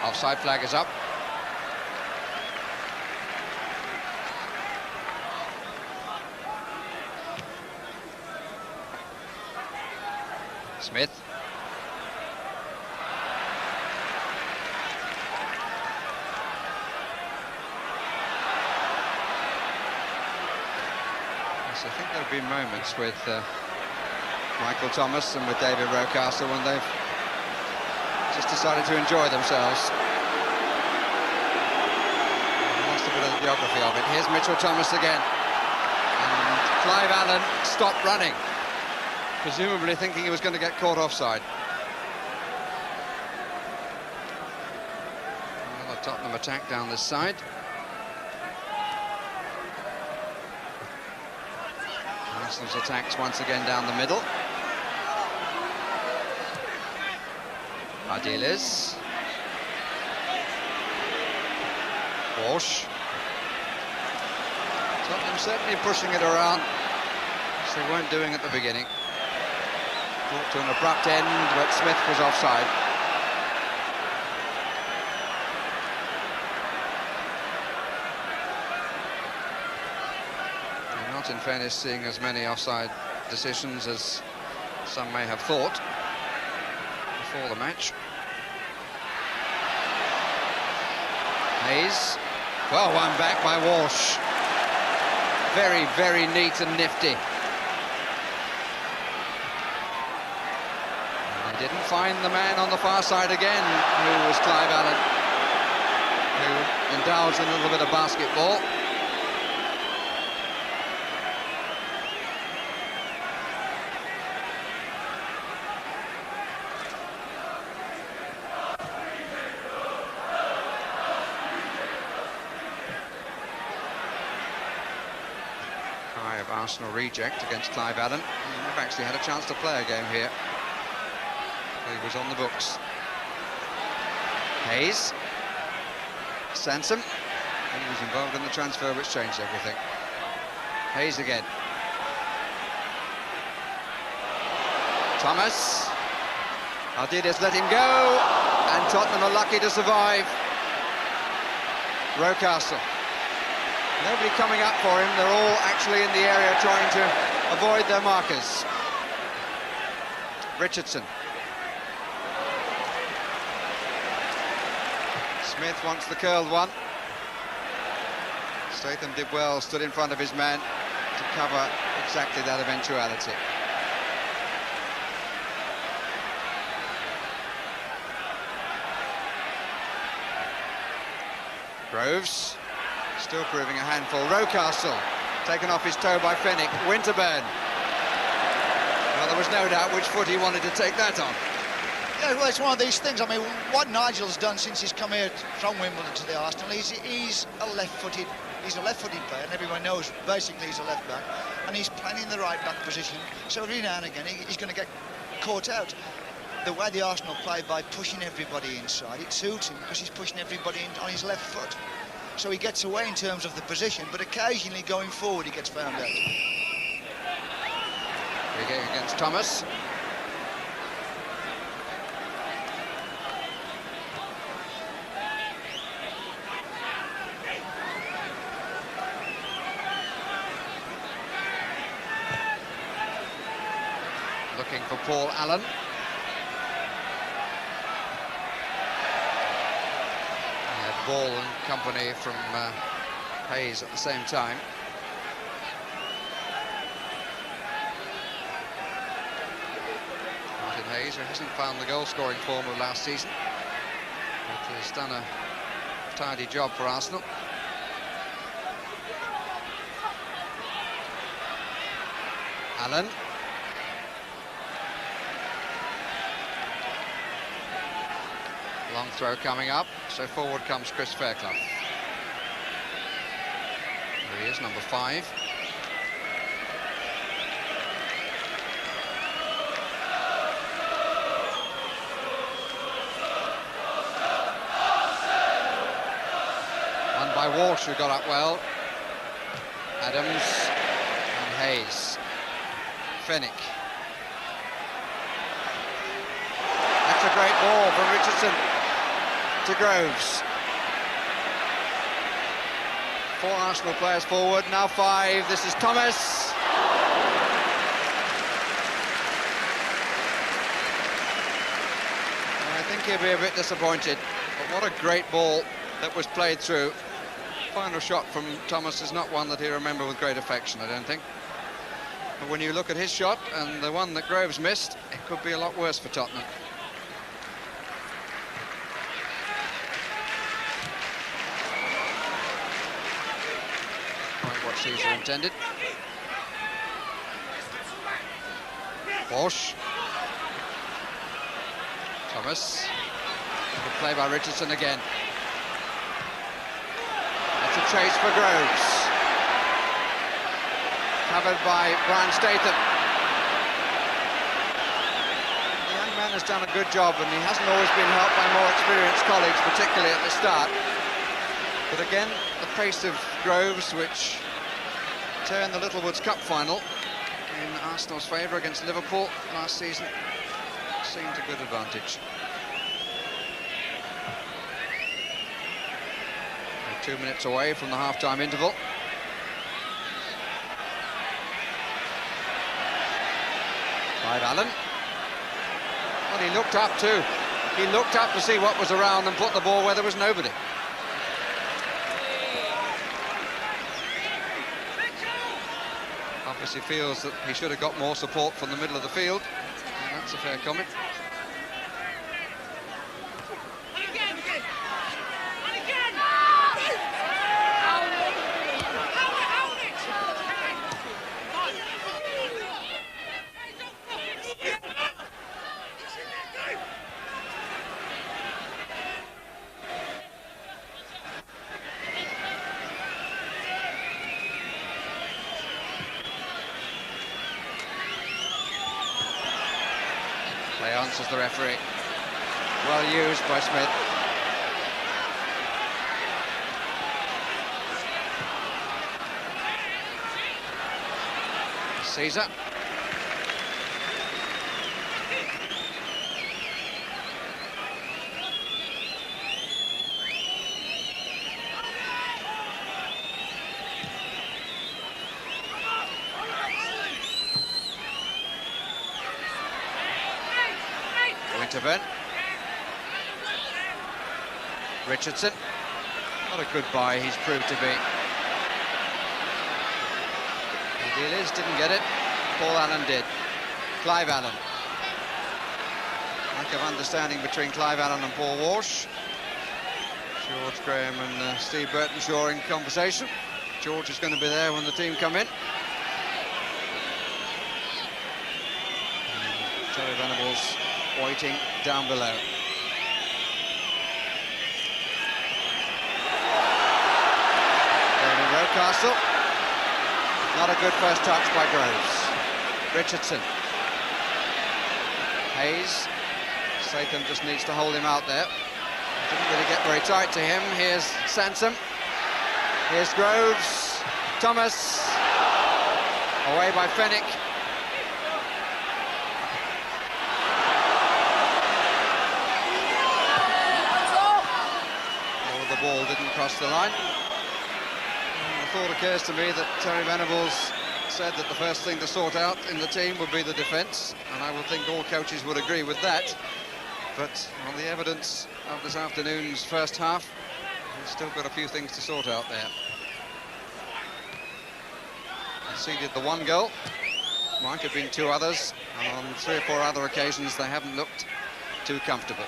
Offside flag is up. Smith. Yes, I think there have been moments with Michael Thomas and with David Rocastle when they've just decided to enjoy themselves. Lost a bit of the geography of it. Here's Mitchell Thomas again. And Clive Allen stopped running, presumably thinking he was going to get caught offside. Another Tottenham attack down this side. Arsenal's attacks once again down the middle. Ardiles. Walsh. Tottenham certainly pushing it around, as they weren't doing at the beginning. Brought to an abrupt end, but Smith was offside. They're not, in fairness, seeing as many offside decisions as some may have thought before the match. Hayes. Well, one back by Walsh. Very, very neat and nifty. Didn't find the man on the far side again, who was Clive Allen, who indulged in a little bit of basketball. High of Arsenal reject against Clive Allen. We've actually had a chance to play a game here. He was on the books. Hayes. Sansom. He was involved in the transfer which changed everything. Hayes again. Thomas. Ardiles let him go. And Tottenham are lucky to survive. Rocastle. Nobody coming up for him. They're all actually in the area trying to avoid their markers. Richardson. Smith wants the curled one. Statham did well, stood in front of his man to cover exactly that eventuality. Groves, still proving a handful. Rocastle, taken off his toe by Fennick. Winterburn. Well, there was no doubt which foot he wanted to take that on. Yeah, well, it's one of these things. I mean, what Nigel's done since he's come here from Wimbledon to the Arsenal, he's a left-footed player, and everyone knows basically he's a left back, and he's playing in the right back position. So every now and again he's going to get caught out. The way the Arsenal play by pushing everybody inside, it suits him because he's pushing everybody in on his left foot. So he gets away in terms of the position, but occasionally going forward he gets found out. Free kick against Thomas. Looking for Paul Allen. ball and company from Hayes at the same time. Martin Hayes, who hasn't found the goal-scoring form of last season, but has done a tidy job for Arsenal. Allen. Long throw coming up, so forward comes Chris Fairclough. There he is, number 5. Won by Walsh, who got up well. Adams and Hayes. Fennick. That's a great ball from Richardson to Groves. 4 Arsenal players forward, now 5. This is Thomas. I think he'll be a bit disappointed, but what a great ball that was played through. Final shot from Thomas is not one that he'll remember with great affection, I don't think. But when you look at his shot and the one that Groves missed, it could be a lot worse for Tottenham. Quite what Caesar intended. Walsh. Thomas. Good play by Richardson again. That's a chase for Groves. Covered by Brian Statham. The young man has done a good job, and he hasn't always been helped by more experienced colleagues, particularly at the start. But again, the pace of Groves, which turned the Littlewoods Cup final in Arsenal's favour against Liverpool last season, seemed a good advantage. We're 2 minutes away from the half-time interval. Clive Allen. Well, he looked up too. He looked up to see what was around and put the ball where there was nobody. Obviously feels that he should have got more support from the middle of the field. And that's a fair comment. Answers the referee. Well used by Smith. Caesar. Winterburn. Richardson. What a good buy he's proved to be. ARDILES didn't get it. Paul Allen did. Clive Allen. Lack of understanding between Clive Allen and Paul Walsh. George Graham and Steve Burtonshaw in conversation. George is going to be there when the team come in. And Terry Venables waiting down below. Going in ROCASTLE. Not a good first touch by Groves. Richardson. Hayes. Statham just needs to hold him out there. Didn't really get very tight to him. Here's Sansom. Here's Groves. Thomas. Away by Fennick. The ball didn't cross the line. And the thought occurs to me that Terry Venables said that the first thing to sort out in the team would be the defence, and I would think all coaches would agree with that. But on the evidence of this afternoon's first half, He's still got a few things to sort out there. Conceded the one goal. Might have been two others, and on 3 or 4 other occasions they haven't looked too comfortable.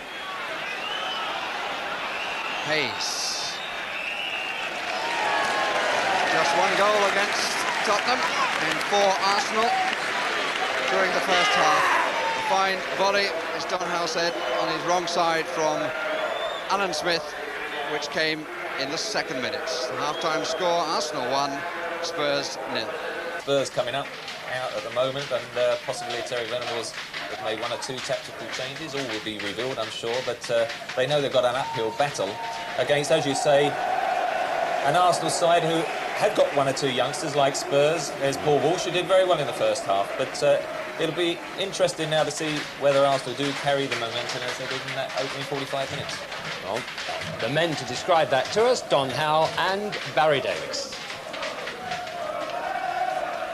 Hayes. Just one goal against Tottenham and for Arsenal during the first half. A fine volley, as Don Howe said, on his wrong side from Alan Smith, which came in the 2nd minute. The half-time score, Arsenal 1, Spurs 0. Spurs coming out at the moment, and possibly Terry Venables have made 1 or 2 tactical changes. All will be revealed, I'm sure, but they know they've got an uphill battle against, as you say, an Arsenal side who have got 1 or 2 youngsters like Spurs. There's Paul Walsh, who did very well in the first half, but it'll be interesting now to see whether Arsenal do carry the momentum as they did in that opening 45 minutes. Well, the men to describe that to us, Don Howe and Barry Davies.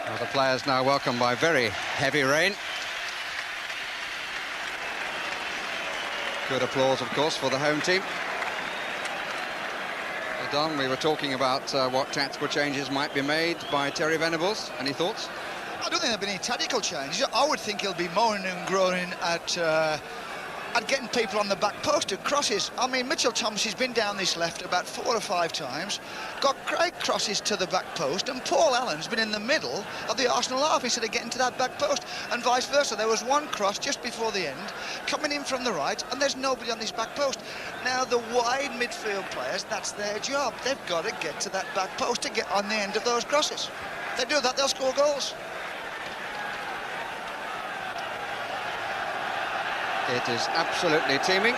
Well, the players now welcomed by very heavy rain. Good applause, of course, for the home team. Don, we were talking about what tactical changes might be made by Terry Venables. Any thoughts? I don't think there'll be any tactical changes. I would think he'll be moaning and groaning at getting people on the back post at crosses. I mean, Mitchell Thomas has been down this left about 4 or 5 times, got great crosses to the back post, and Paul Allen's been in the middle of the Arsenal half instead of getting to that back post, and vice versa. There was one cross just before the end, coming in from the right, and there's nobody on this back post. Now, the wide midfield players, that's their job. They've got to get to that back post to get on the end of those crosses. If they do that, they'll score goals. It is absolutely teeming.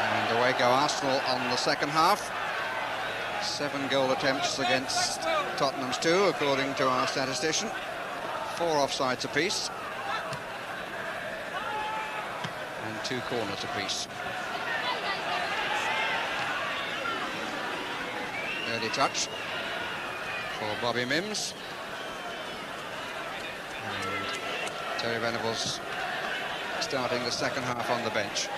And away go Arsenal on the 2nd half. 7 goal attempts against Tottenham's 2, according to our statistician. 4 offsides apiece. And 2 corners apiece. Early touch for Bobby Mims. And Terry Venables starting the 2nd half on the bench.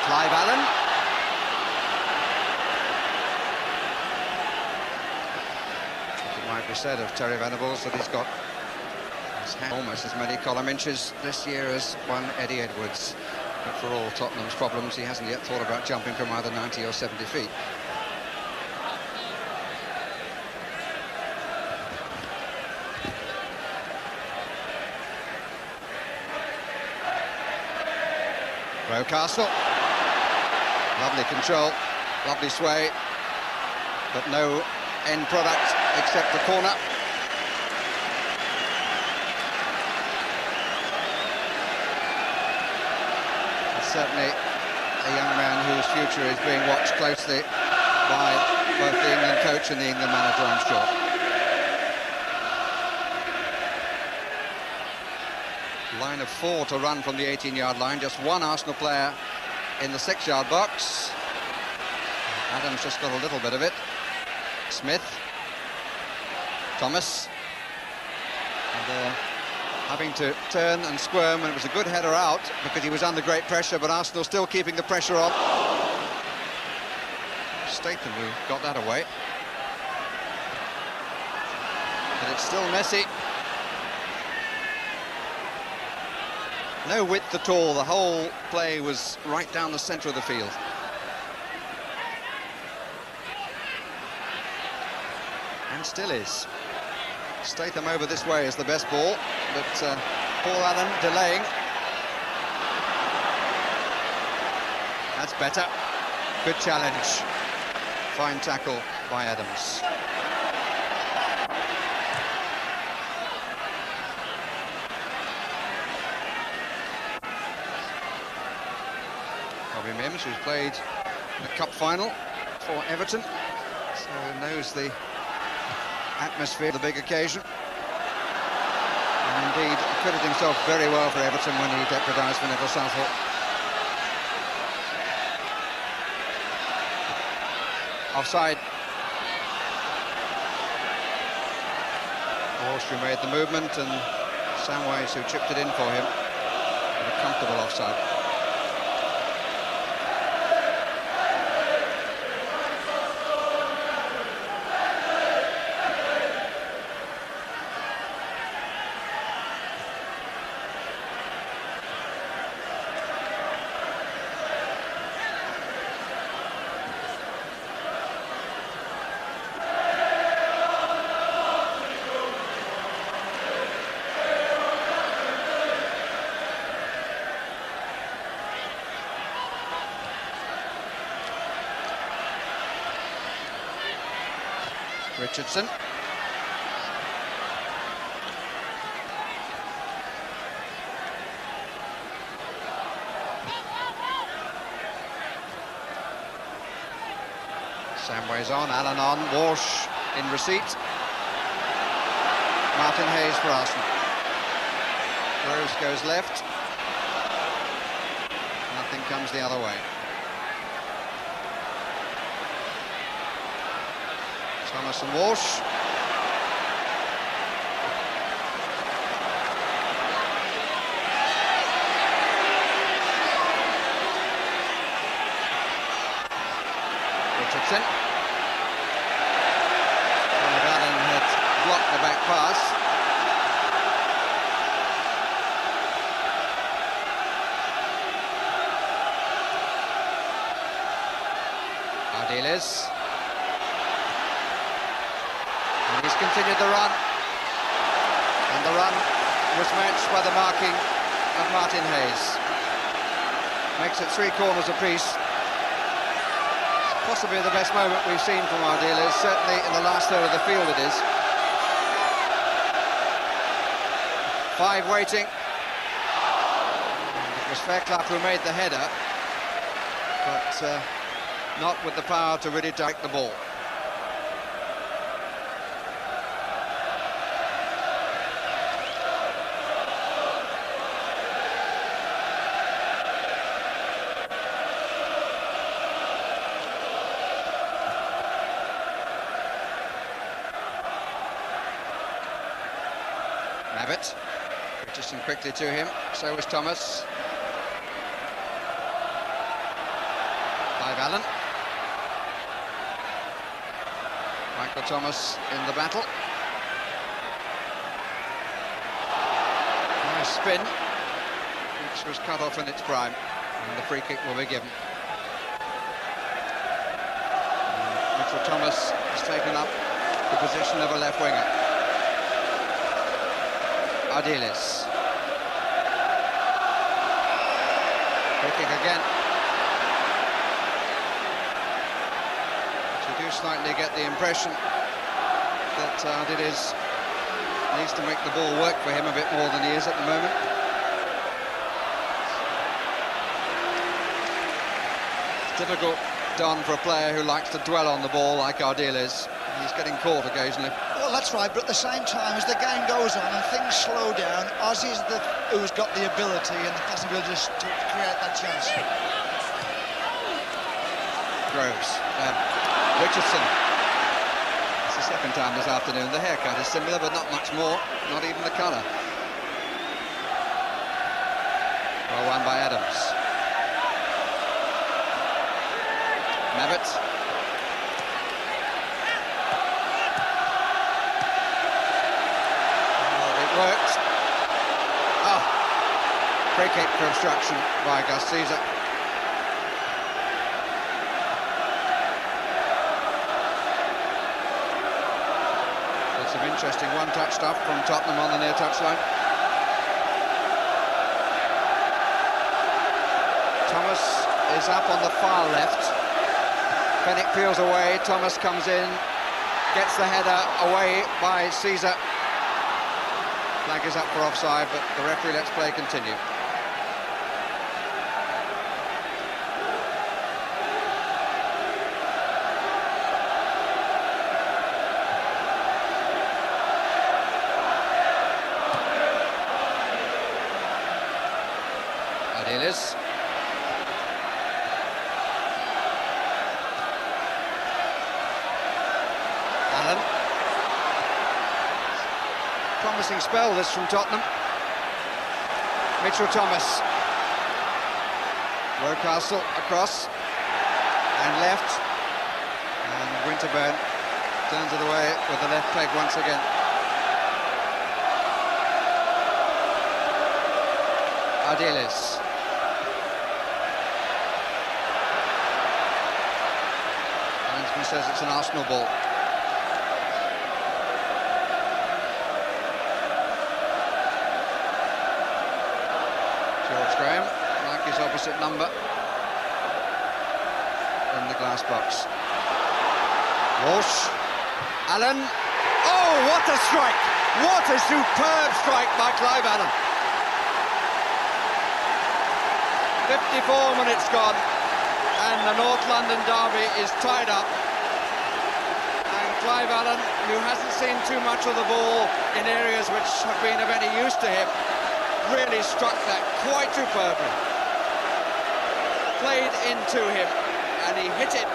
Clive Allen. It might be said of Terry Venables that he's got almost as many column inches this year as one Eddie Edwards. But for all Tottenham's problems, he hasn't yet thought about jumping from either 90 or 70 feet. ROCASTLE, lovely control, lovely sway, but no end product except the corner. It's certainly a young man whose future is being watched closely by both the England coach and the England manager, I'm sure. Line of 4 to run from the 18-yard line, just one Arsenal player in the 6-yard box. Adams just got a little bit of it. Smith, Thomas, and having to turn and squirm, and it was a good header out because he was under great pressure, but Arsenal still keeping the pressure on. Statham who got that away. But it's still messy. No width at all, the whole play was right down the centre of the field. And still is. Statham over this way is the best ball, but Paul Allen delaying. That's better. Good challenge. Fine tackle by Adams. Bobby Mims, who's played the cup final for Everton, so knows the atmosphere of the big occasion. And indeed acquitted himself very well for Everton when he deputised for Neville Southall. Offside. Walsh who made the movement, and Samways who chipped it in for him. A comfortable offside. Richardson. Samways on, Allen on, Walsh in receipt. Martin Hayes for Arsenal. Groves goes left. Nothing comes the other way. Thomas and Walsh. Richardson. Allen had blocked the back pass. Ardiles. And he's continued the run. And the run was matched by the marking of Martin Hayes. Makes it 3 corners apiece. Possibly the best moment we've seen from Ardiles, certainly in the last third of the field it is. 5 waiting. And it was Fairclough who made the header, but not with the power to really direct the ball. Richardson quickly to him, so was Thomas. Clive Allen. Michael Thomas in the battle. Nice spin, which was cut off in its prime, and the free kick will be given. Mitchell Thomas has taken up the position of a left winger. Ardiles. Free kick again. But you do slightly get the impression that Ardiles needs to make the ball work for him a bit more than he is at the moment. It's difficult, Don, for a player who likes to dwell on the ball like Ardiles. He's getting caught occasionally. Well, that's right, but at the same time, as the game goes on and things slow down, Ozzy's who's got the ability and the possibility just to create that chance. Groves. Richardson. It's the second time this afternoon. The haircut is similar, but not much more. Not even the colour. Well won by Adams. Mabbott. Worked. Oh, free kick for obstruction by Gus Caesar. There's some interesting one-touch stuff from Tottenham on the near touchline. Thomas is up on the far left. Fenwick peels away. Thomas comes in, gets the header away by Caesar. Flag is up for offside, but the referee lets play continue. Ardiles. Allen. Promising spell this from Tottenham. Mitchell Thomas. ROCASTLE across and left, and Winterburn turns it away with the left leg once again. Ardiles. Linesman says it's an Arsenal ball. Graham, like his opposite number in the glass box. Walsh. Allen. Oh, what a strike! What a superb strike by Clive Allen. 54 minutes gone, and the North London derby is tied up. And Clive Allen, who hasn't seen too much of the ball in areas which have been of any use to him, really struck that quite superbly. Played into him, and he hit it.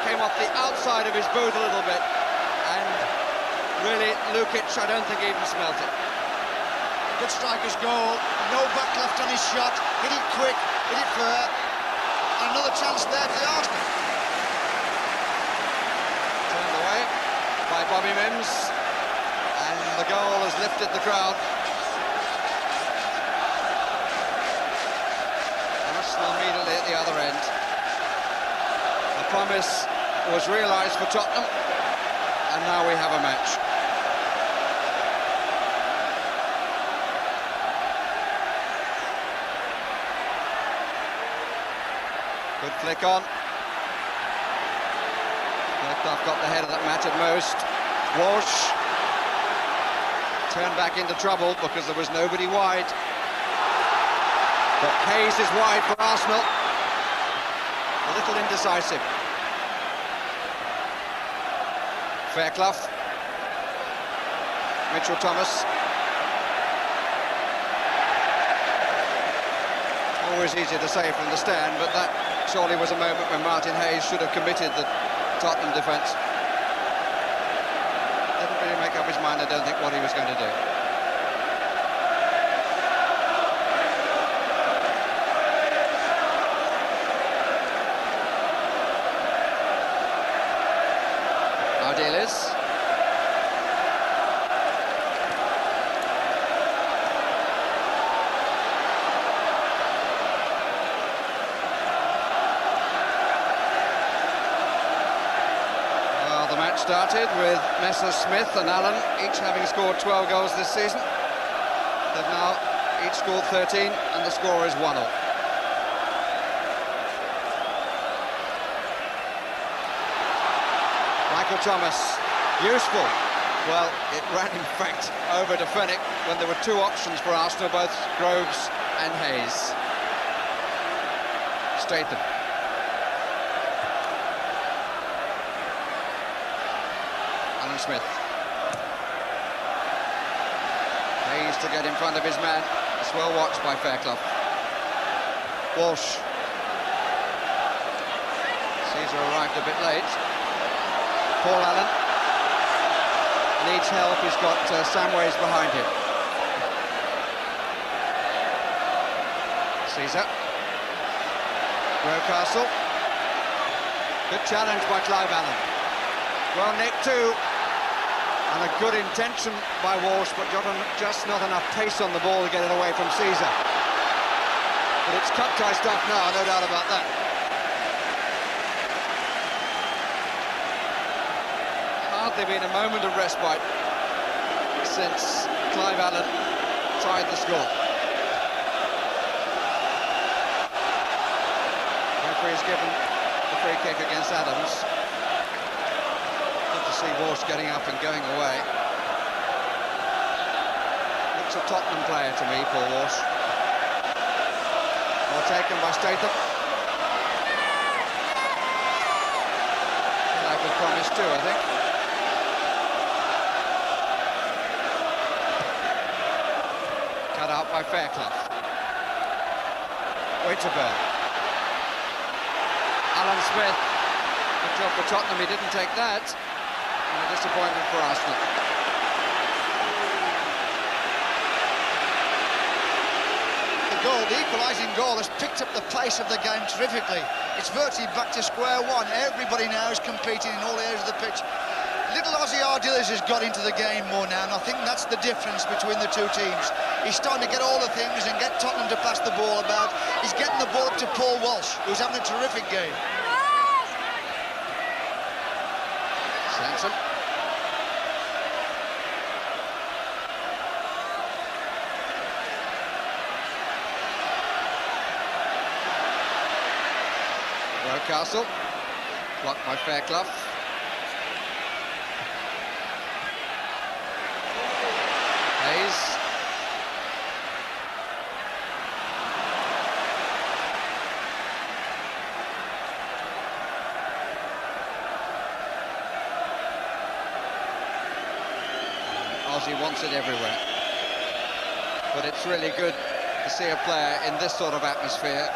Came off the outside of his boot a little bit, and really, Lukic, I don't think even smelt it. Good striker's goal, no back left on his shot, hit it quick, hit it fair, and another chance there for the Arsenal. Turned away by Bobby Mims, and the goal has lifted the crowd. Arsenal immediately at the other end. The promise was realised for Tottenham, and now we have a match. Good flick on. I've got the head of that match at most. Walsh turned back into trouble because there was nobody wide. But Hayes is wide for Arsenal. A little indecisive. Fairclough. Mitchell Thomas. Always easy to say from the stand, but that surely was a moment when Martin Hayes should have committed the Tottenham defence. Didn't really make up his mind, I don't think, what he was going to do. Ardiles. Started with Messer-Smith and Allen each having scored 12 goals this season. They've now each scored 13 and the score is 1-1. Michael Thomas, useful. Well, it ran in fact over to Fenwick when there were two options for Arsenal, both Groves and Hayes. Statham. Smith. Hayes to get in front of his man. It's well watched by Fairclough. Walsh. Caesar arrived a bit late. Paul Allen needs help. He's got Samways behind him. Caesar. ROCASTLE. Good challenge by Clive Allen. Well nicked too. And a good intention by Walsh, but just not enough pace on the ball to get it away from Caesar. But it's cut-tie stuff now, no doubt about that. Hardly been a moment of respite since Clive Allen tied the score. Referee's given the free kick against Adams. See Walsh getting up and going away. Looks a Tottenham player to me, Paul Walsh. Well taken by Statham. Like with promise too, I think. Cut out by Fairclough. WINTERBURN. Alan Smith. Good job for Tottenham, he didn't take that. And a disappointment for Arsenal. The equalising goal has picked up the pace of the game terrifically. It's virtually back to square one. Everybody now is competing in all areas of the pitch. Little Ozzy Ardiles has got into the game more now, and I think that's the difference between the two teams. He's starting to get all the things and get Tottenham to pass the ball about. He's getting the ball up to Paul Walsh, who's having a terrific game. Sansom. ROCASTLE. Blocked by Fairclough. Ozzy wants it everywhere. But it's really good to see a player in this sort of atmosphere,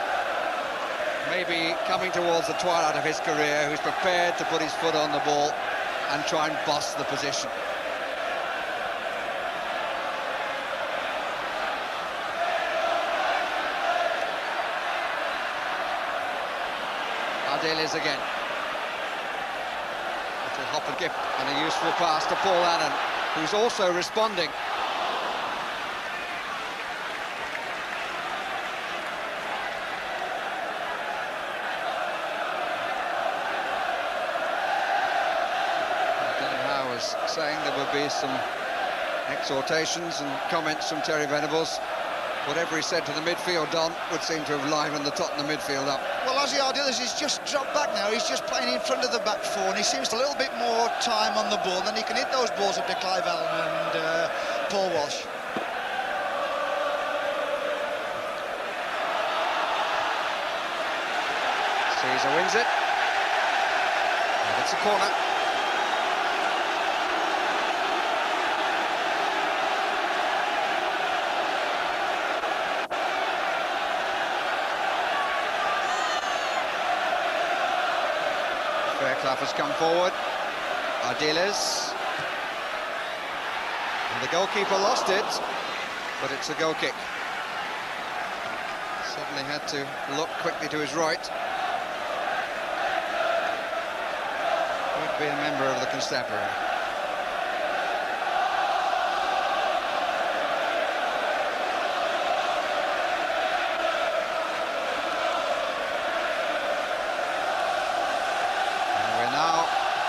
maybe coming towards the twilight of his career, who's prepared to put his foot on the ball and try and boss the position. Ardiles again. Little hop and skip and a useful pass to Paul Allen, who's also responding. Saying there would be some exhortations and comments from Terry Venables. Whatever he said to the midfield, Don, would seem to have livened the Tottenham midfield up. Well, Ozzy Ardiles has just dropped back now. He's just playing in front of the back four, and he seems to a little bit more time on the ball, and then he can hit those balls up to Clive Allen and Paul Walsh. Caesar wins it. And it's a corner. Fairclough has come forward. Ardiles. And the goalkeeper lost it, but it's a goal kick. Suddenly had to look quickly to his right. Would be a member of the constabulary.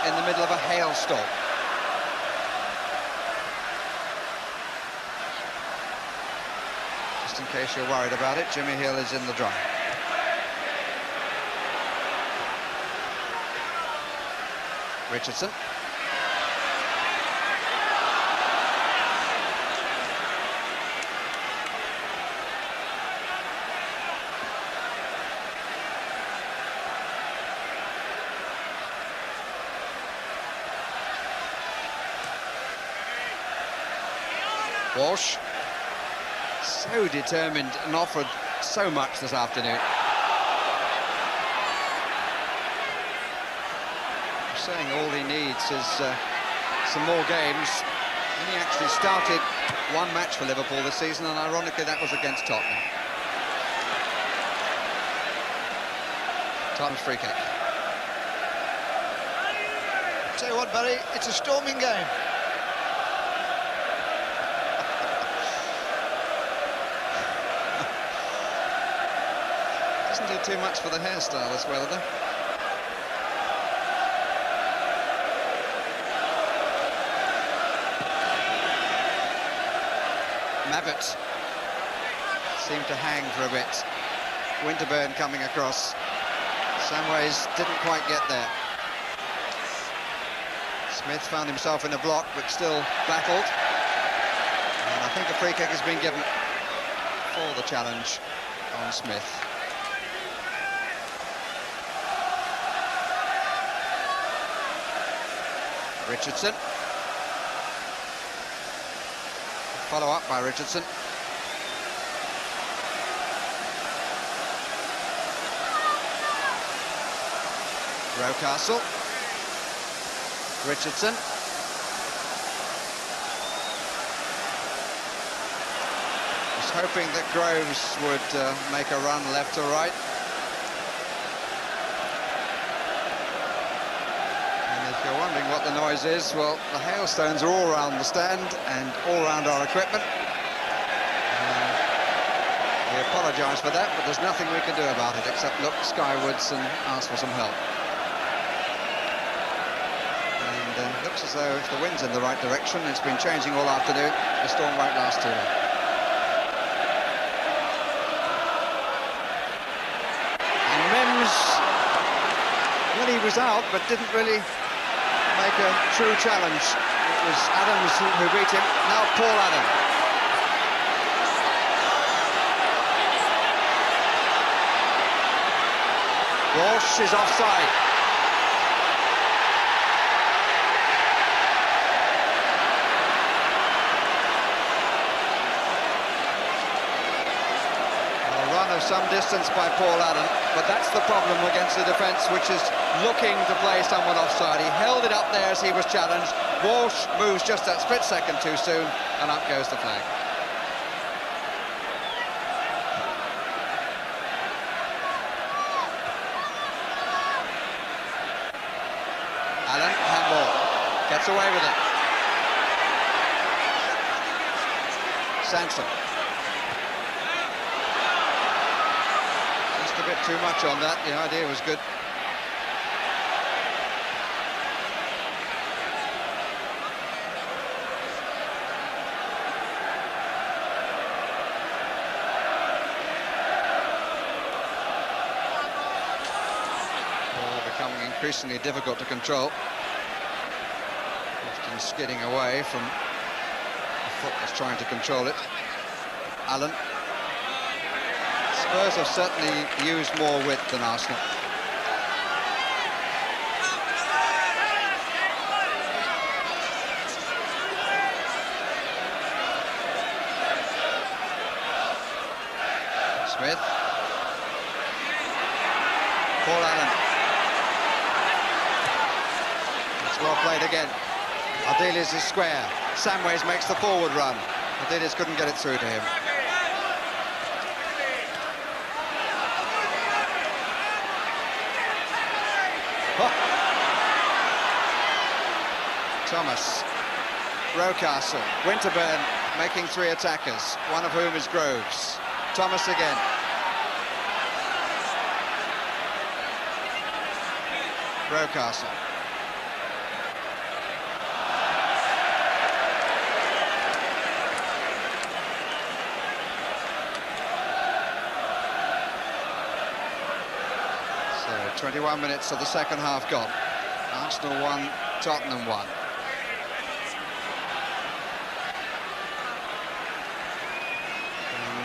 In the middle of a hailstorm. Just in case you're worried about it, Jimmy Hill is in the dry. Richardson. Walsh, so determined and offered so much this afternoon. I'm saying all he needs is some more games. And he actually started one match for Liverpool this season, and ironically that was against Tottenham. Tottenham's free kick. Tell you what, Barry, it's a storming game. Doesn't do too much for the hairstyle this weather, though. Mabbott seemed to hang for a bit. Winterburn coming across. Samways didn't quite get there. Smith found himself in a block, but still battled. And I think a free kick has been given for the challenge on Smith. Richardson. Follow up by Richardson. ROCASTLE. Richardson. Was hoping that Groves would make a run left or right. If you're wondering what the noise is, well, the hailstones are all around the stand and all around our equipment. We apologise for that, but there's nothing we can do about it except look skywards and ask for some help. And it looks as though if the wind's in the right direction, it's been changing all afternoon, the storm won't last too long. And Mims, well, he was out, but didn't really make a true challenge. It was Adams who beat him. Now Paul Allen. Walsh is offside. of some distance by Paul Allen, but that's the problem against the defence, which is looking to play someone offside. He held it up there as he was challenged. Walsh moves just that split second too soon, and up goes the flag. Allen, handball, gets away with it. Sansom. Just a bit too much on that, the idea was good. Becoming increasingly difficult to control. Often skidding away from the foot that's trying to control it. Allen. Spurs have certainly used more width than Arsenal. Smith. Paul Allen. Well played again. Ardiles is square. Samways makes the forward run. Ardiles couldn't get it through to him. Oh. Thomas. ROCASTLE. Winterburn making three attackers, one of whom is Groves. Thomas again. ROCASTLE. So 21 minutes of the second half gone. Arsenal 1, Tottenham 1.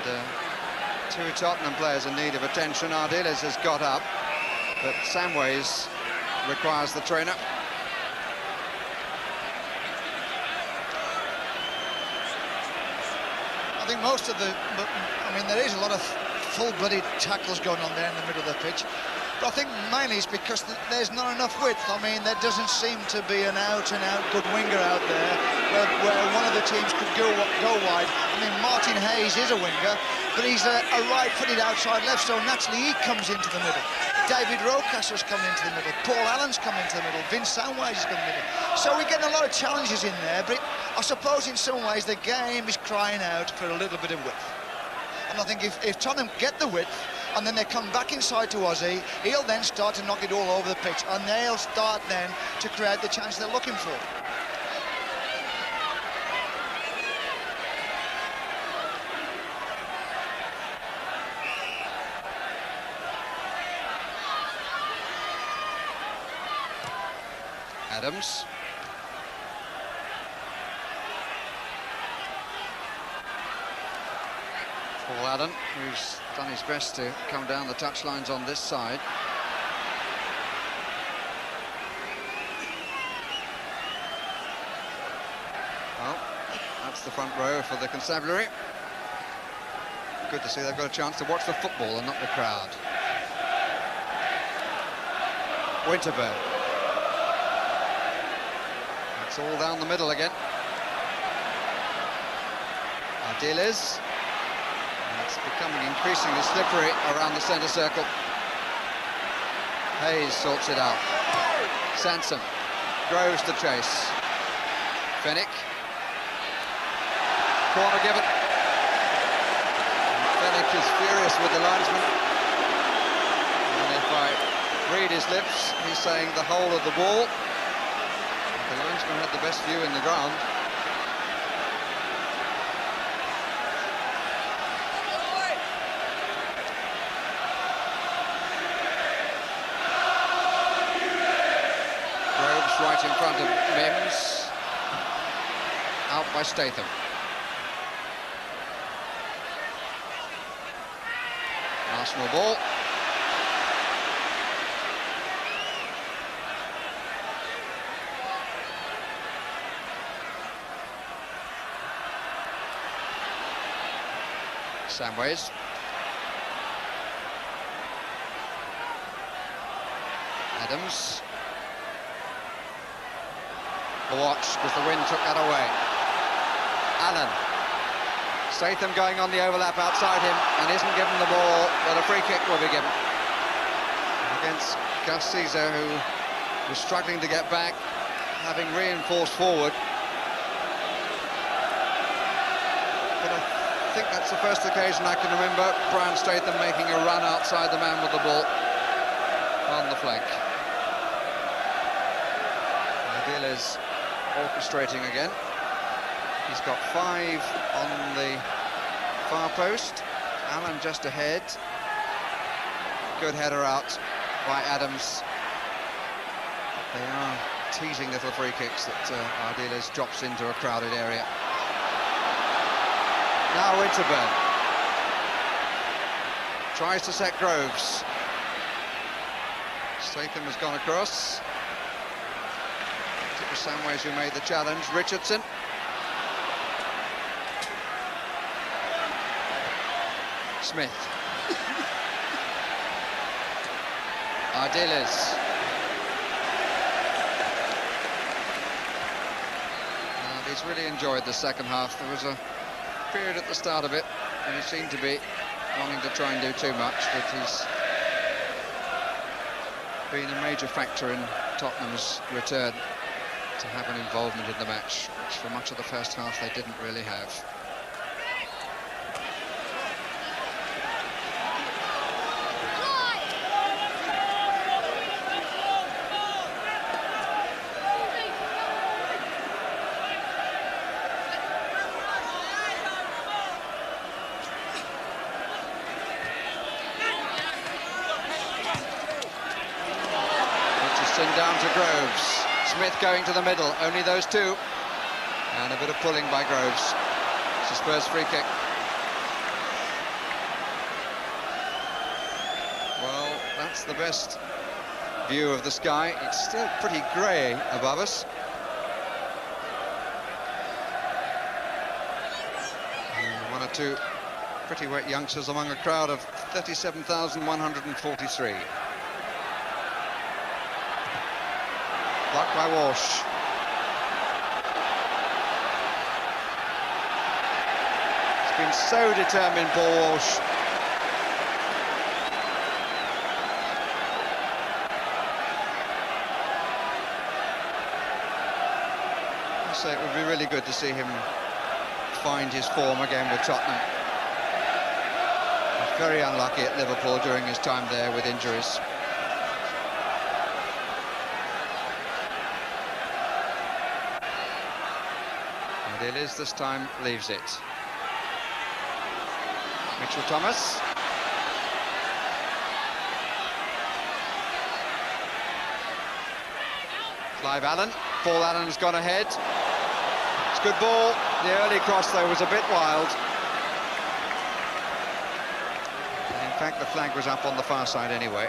And two Tottenham players in need of attention. Ardiles has got up, but Samways requires the trainer. I think most of the, I mean, there is a lot of full-blooded tackles going on there in the middle of the pitch. But I think mainly it's because there's not enough width. I mean, there doesn't seem to be an out-and-out good winger out there where one of the teams could go wide. I mean, Martin Hayes is a winger, but he's a right-footed outside left, so naturally he comes into the middle. David ROCASTLE's coming into the middle. Paul Allen's coming into the middle. Vince Samways is coming in the middle. So we're getting a lot of challenges in there, but I suppose in some ways the game is crying out for a little bit of width. And I think if Tottenham get the width, and then they come back inside to Ozzy, he'll then start to knock it all over the pitch, and they'll start then to create the chance they're looking for. Adams. Paul Allen, who's done his best to come down the touchlines on this side. Well, that's the front row for the Constabulary. Good to see they've got a chance to watch the football and not the crowd. Winterburn. It's all down the middle again. Ardiles. It's becoming increasingly slippery around the centre circle. Hayes sorts it out. Sansom. Groves to chase. Fennick. Corner given. And Fennick is furious with the linesman. And if I read his lips, he's saying the whole of the ball. The linesman had the best view in the ground. Right in front of Mims, out by Statham. Arsenal ball. Samways. Adams. A watch, because the wind took that away. Allen. Statham going on the overlap outside him and isn't given the ball, but a free kick will be given. Against Gus Caesar, who was struggling to get back, having reinforced forward. But I think that's the first occasion I can remember Brian Statham making a run outside the man with the ball on the flank. Ardiles orchestrating again. He's got 5 on the far post. Allen just ahead. Good header out by Adams. They are teasing little free kicks that Ardiles drops into a crowded area. Now Winterburn tries to set Groves. Statham has gone across. It was Samways who made the challenge. Richardson. Smith. Ardiles. He's really enjoyed the second half. There was a period at the start of it and he seemed to be wanting to try and do too much, but he's been a major factor in Tottenham's return to have an involvement in the match, which for much of the first half they didn't really have. Down to Groves. Smith going to the middle, only those two. And a bit of pulling by Groves. It's a Spurs free kick. Well, that's the best view of the sky. It's still pretty grey above us. And 1 or 2 pretty wet youngsters among a crowd of 37,143. Blocked by Walsh. He's been so determined, Paul Walsh. I say it would be really good to see him find his form again with Tottenham. He's very unlucky at Liverpool during his time there with injuries. Ardiles this time leaves it. Mitchell Thomas. Clive Allen. Paul Allen has gone ahead. It's a good ball. The early cross though was a bit wild. And in fact the flag was up on the far side anyway.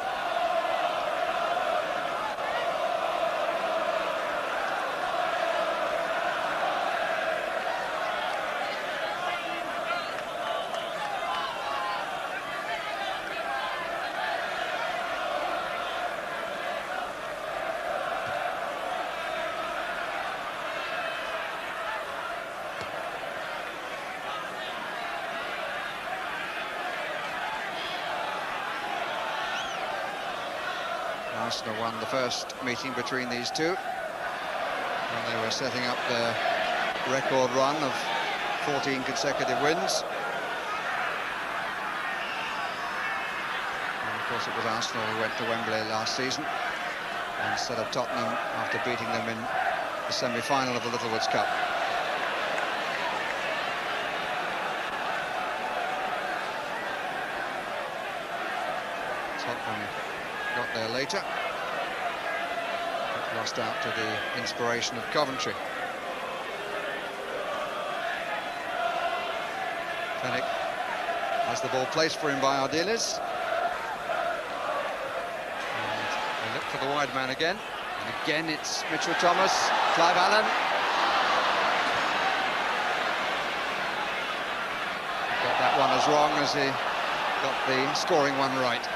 Arsenal won the first meeting between these two when they were setting up their record run of 14 consecutive wins. And of course it was Arsenal who went to Wembley last season instead of Tottenham after beating them in the semi-final of the Littlewoods Cup. Tottenham got there later, but lost out to the inspiration of Coventry. Fenwick has the ball placed for him by Ardiles. And they look for the wide man again. And again it's Mitchell Thomas, Clive Allen. Got that one as wrong as he got the scoring one right.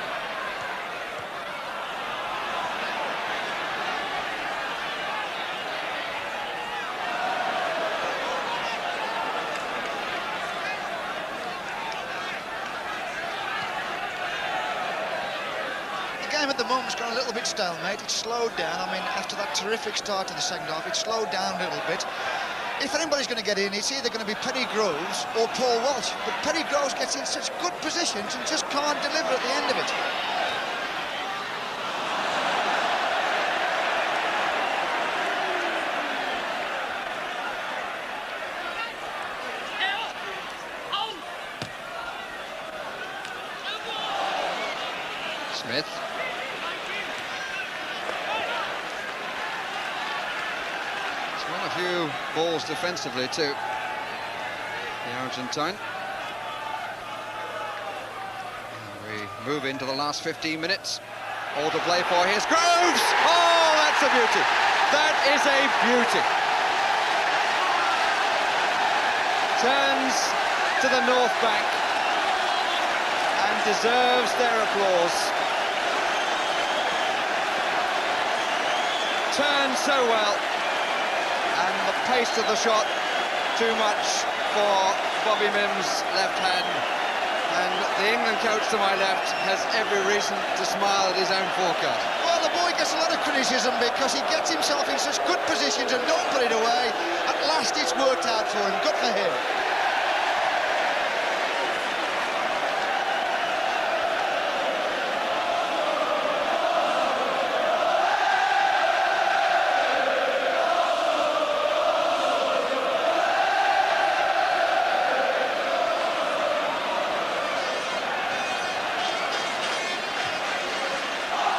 game at the moment's gone a little bit stalemate. It's slowed down. I mean, after that terrific start to the second half, it's slowed down a little bit. If anybody's going to get in, it's either going to be Perry Groves or Paul Walsh. But Perry Groves gets in such good positions and just can't deliver at the end of it. Smith. He's won a few balls defensively too, the Argentine. And we move into the last 15 minutes. All to play for. Here's Groves! Oh, that's a beauty! That is a beauty! Turns to the north bank and deserves their applause. Turned so well, and the pace of the shot too much for Bobby Mims' left hand, and the England coach to my left has every reason to smile at his own forecast. Well, the boy gets a lot of criticism because he gets himself in such good positions and don't put it away. At last it's worked out for him. Good for him.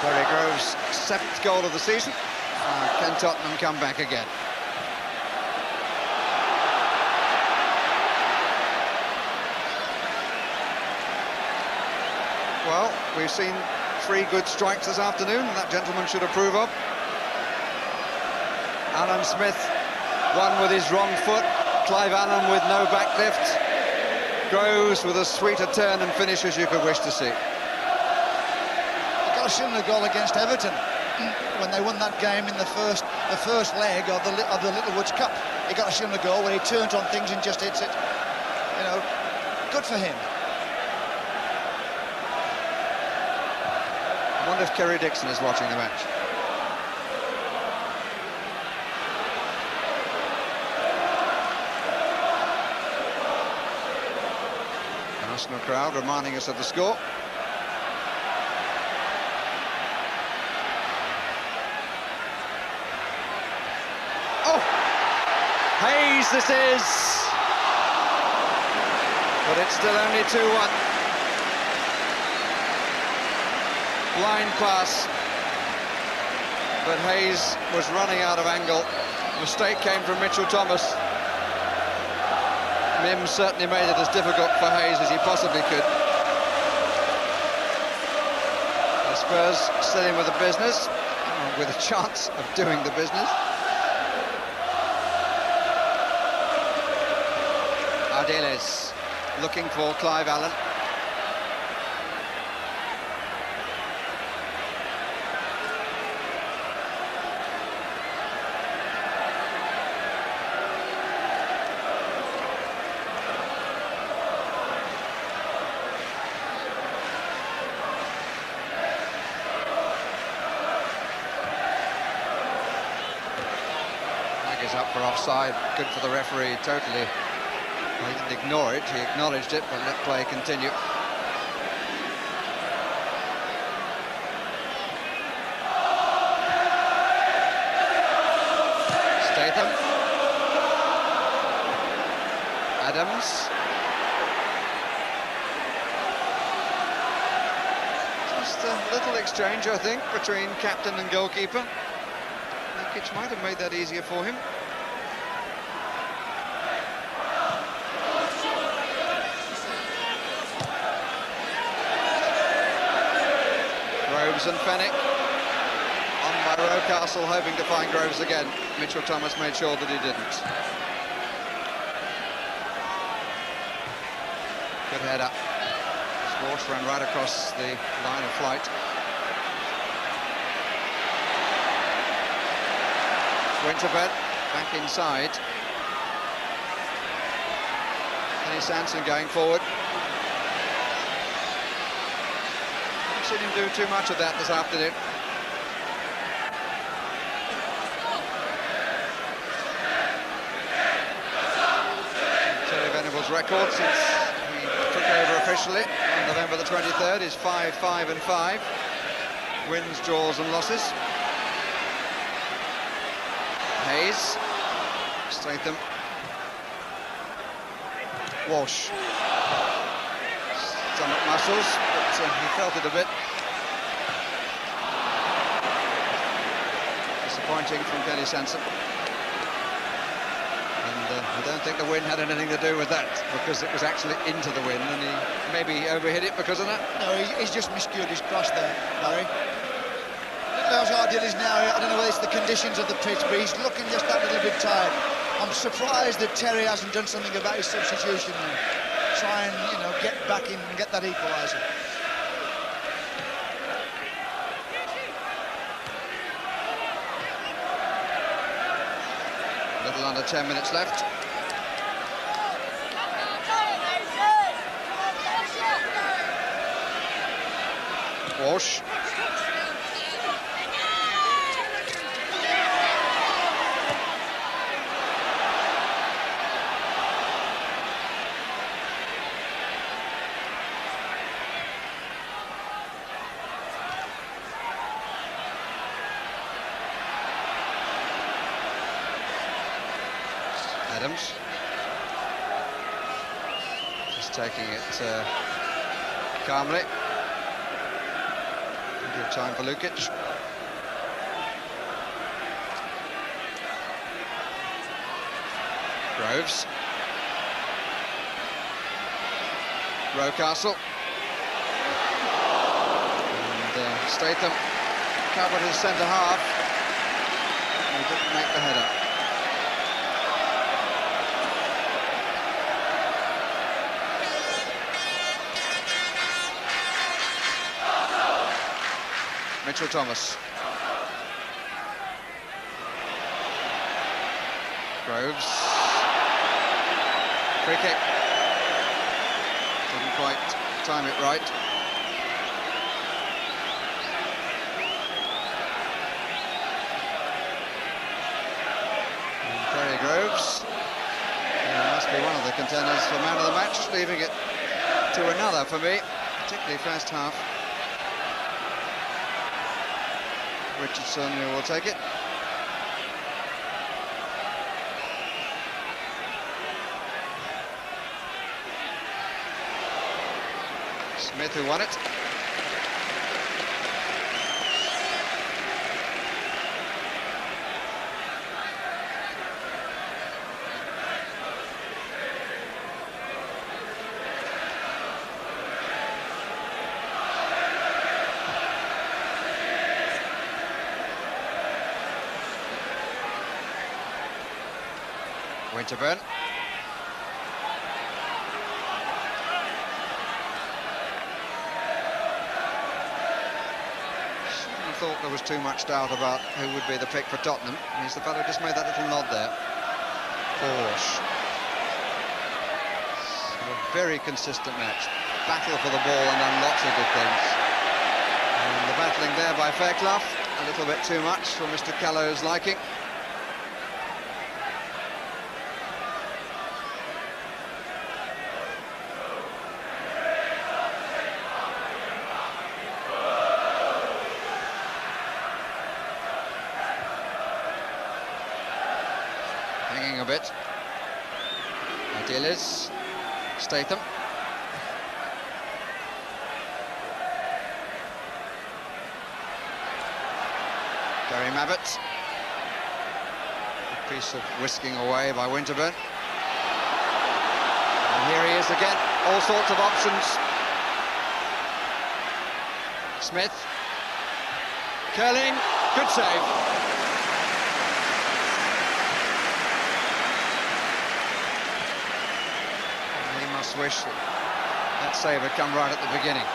Perry Groves' 7th goal of the season. Can Tottenham come back again? Well, we've seen 3 good strikes this afternoon, and that gentleman should approve of. Alan Smith, one with his wrong foot. Clive Allen with no backlift. Groves with as sweet a turn and finish as you could wish to see. A similar goal against Everton when they won that game in the first leg of the Littlewoods Cup. He got a similar goal where he turns on things and just hits it. You know, good for him. I wonder if Kerry Dixon is watching the match. An Arsenal crowd reminding us of the score. Hayes, this is, but it's still only 2-1. Blind pass, but Hayes was running out of angle. Mistake came from Mitchell Thomas. Mims certainly made it as difficult for Hayes as he possibly could. The Spurs still in with the business, with a chance of doing the business. Ardiles looking for Clive Allen. Flag is up for offside. Good for the referee, totally. Well, he didn't ignore it, he acknowledged it, but let play continue. Statham. Adams. Just a little exchange, I think, between captain and goalkeeper. Nurkic might have made that easier for him. Groves and Fenwick on by ROCASTLE, hoping to find Groves again. Mitchell Thomas made sure that he didn't. Good header. Walsh ran right across the line of flight. WINTERBURN back inside. Kenny Sanson going forward. seen him do too much of that this afternoon. Terry Venables' record since he took over officially on November the 23rd is 5-5-5. Wins, draws and losses. Hayes, Statham, Walsh. Stomach muscles, but he felt it a bit. Disappointing from Kenny Sansom. And I don't think the wind had anything to do with that, because it was actually into the wind, and he maybe overhit it because of that. No, he's just miscued his cross there, Barry. Those Ardiles now, I don't know whether it's the conditions of the pitch, but he's looking just that little bit tired. I'm surprised that Terry hasn't done something about his substitution there. Try and, you know, get back in and get that equaliser. A little under 10 minutes left. Walsh. Adams. Just taking it calmly. Plenty of time for Lukic. Groves. ROCASTLE. And Statham covered his centre half. He didn't make the header. Mitchell Thomas. Groves. Free kick. Didn't quite time it right. And Terry Groves must be one of the contenders for man of the match, leaving it to another for me, particularly first half. Richardson will take it. Smith, who won it. Winterburn. I thought there was too much doubt about who would be the pick for Tottenham. He's the fellow who just made that little nod there. Walsh. A very consistent match. Battle for the ball and done lots of good things. And the battling there by Fairclough, a little bit too much for Mr. Callow's liking. Hanging a bit. Ardiles. Statham. Gary Mabbott. A piece of whisking away by Winterburn. And here he is again. All sorts of options. Smith. Curling. Good save. Wish that save had come right at the beginning.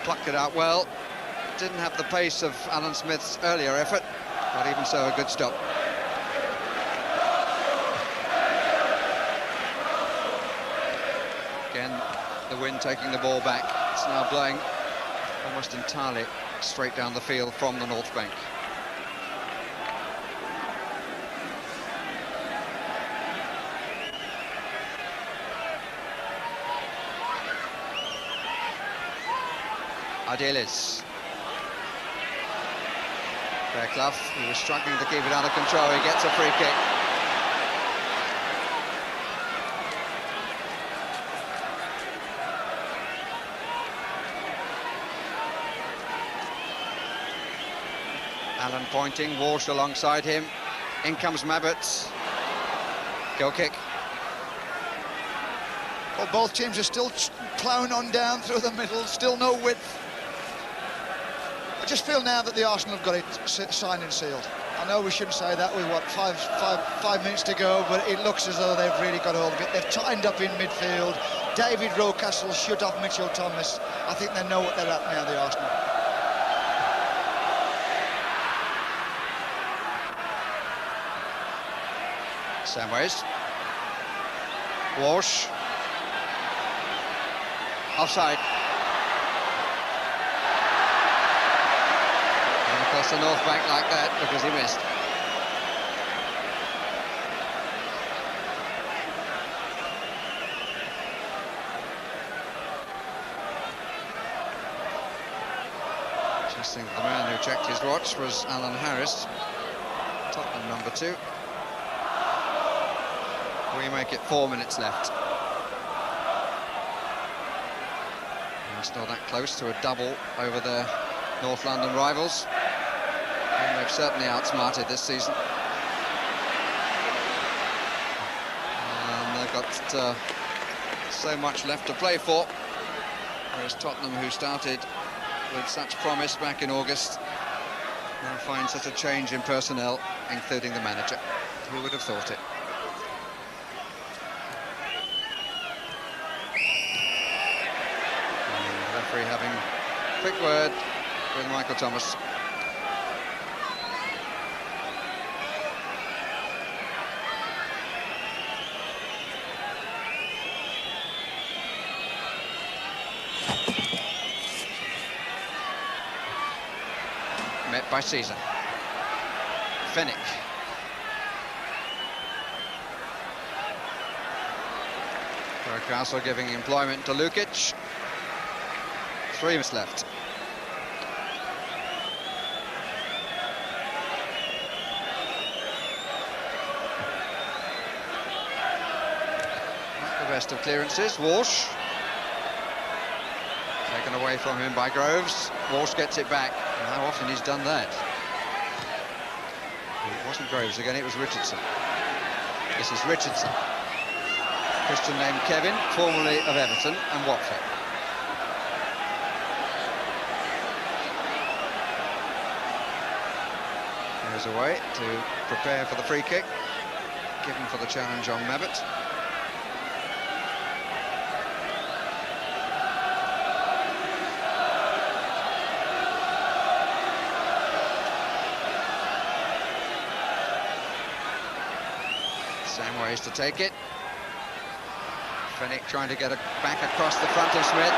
Plucked it out well. Didn't have the pace of Alan Smith's earlier effort. But even so, a good stop. Again, the wind taking the ball back. It's now blowing almost entirely straight down the field from the north bank. Ardiles. Fairclough, he was struggling to keep it under control. He gets a free kick. Allen pointing, Walsh alongside him. In comes Mabbott. Goal kick. Well, both teams are still ploughing on down through the middle, still no width. I just feel now that the Arsenal have got it signed and sealed. I know we shouldn't say that with what, five minutes to go, but it looks as though they've really got hold of it. They've tightened up in midfield. David ROCASTLE shut off Mitchell Thomas. I think they know what they're at now, the Arsenal. Samways. Walsh. Offside. And across the north bank like that because he missed. Interesting, the man who checked his watch was Alan Harris, Tottenham number 2. We make it 4 minutes left. Still that close to a double over their North London rivals, and they've certainly outsmarted this season. And they've got so much left to play for, whereas Tottenham, who started with such promise back in August, now find such a change in personnel, including the manager. Who would have thought it? Having a quick word with Michael Thomas. Met by Caesar. Fennick. ROCASTLE giving employment to Lukic. 3 minutes left. Not the best of clearances. Walsh. Taken away from him by Groves. Walsh gets it back. And how often he's done that? It wasn't Groves again, it was Richardson. This is Richardson. Christian named Kevin, formerly of Everton and Watford. Away to prepare for the free kick, given for the challenge on Mabbott. Same ways to take it. Fennick trying to get it back across the front of Smith.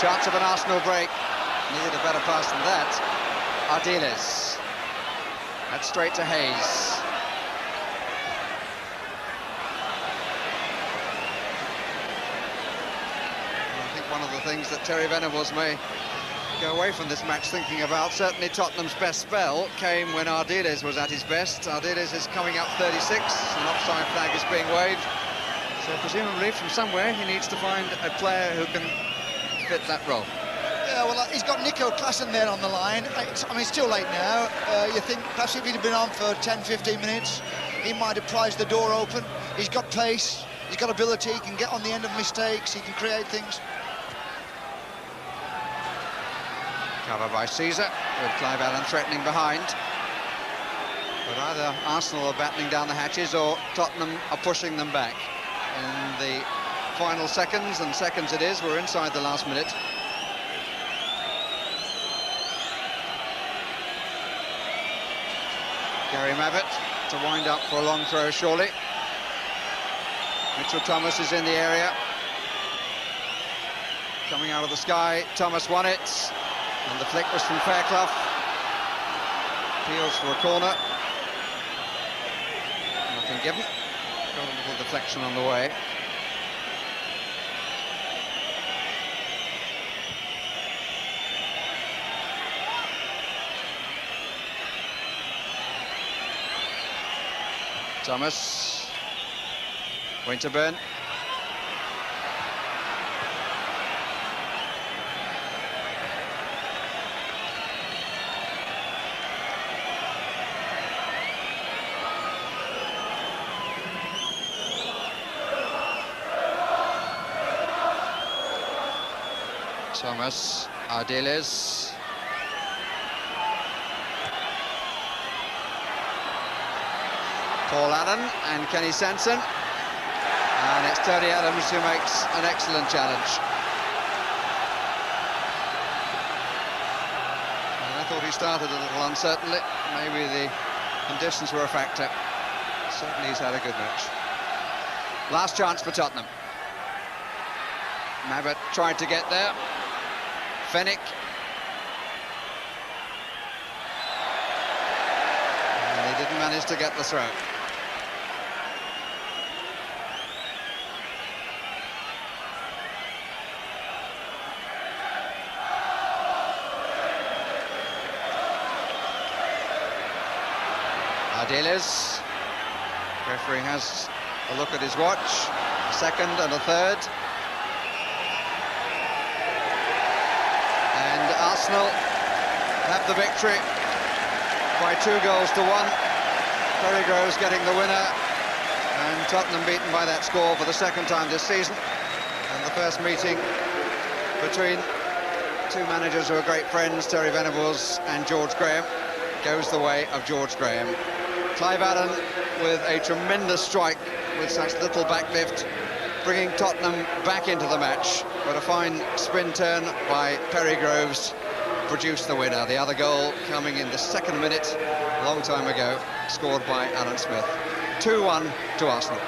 Chance of an Arsenal break. Needed a better pass than that. Ardiles. That's straight to Hayes. I think one of the things that Terry Venables may go away from this match thinking about, certainly Tottenham's best spell came when Ardiles was at his best. Ardiles is coming up 36, an offside flag is being waved. So presumably from somewhere he needs to find a player who can fit that role. Yeah, well, he's got Nico Klassen there on the line. I mean, it's too late now. You think perhaps if he'd been on for 10-15 minutes, he might have prized the door open. He's got pace, he's got ability, he can get on the end of mistakes, he can create things. Cover by Caesar, with Clive Allen threatening behind. But either Arsenal are battening down the hatches or Tottenham are pushing them back. In the final seconds, and seconds it is, we're inside the last minute. Gary Mabbott to wind up for a long throw, surely. Mitchell Thomas is in the area. Coming out of the sky, Thomas won it. And the flick was from Fairclough. Peels for a corner. Nothing given. Got a little deflection on the way. Thomas. Winterburn. Thomas, Ardiles. Paul Allen and Kenny Sanson. And it's Tony Adams who makes an excellent challenge. And I thought he started a little uncertainly. Maybe the conditions were a factor. Certainly he's had a good match. Last chance for Tottenham. Mabbott tried to get there. Fennick. And he didn't manage to get the throw. Ardiles. Referee has a look at his watch. A second and a third. And Arsenal have the victory by 2-1. Perry Groves getting the winner, and Tottenham beaten by that score for the second time this season. And the first meeting between two managers who are great friends, Terry Venables and George Graham, goes the way of George Graham. Clive Allen with a tremendous strike with such little backlift, bringing Tottenham back into the match. But a fine spin turn by Perry Groves produced the winner. The other goal coming in the second minute, a long time ago, scored by Alan Smith. 2-1 to Arsenal.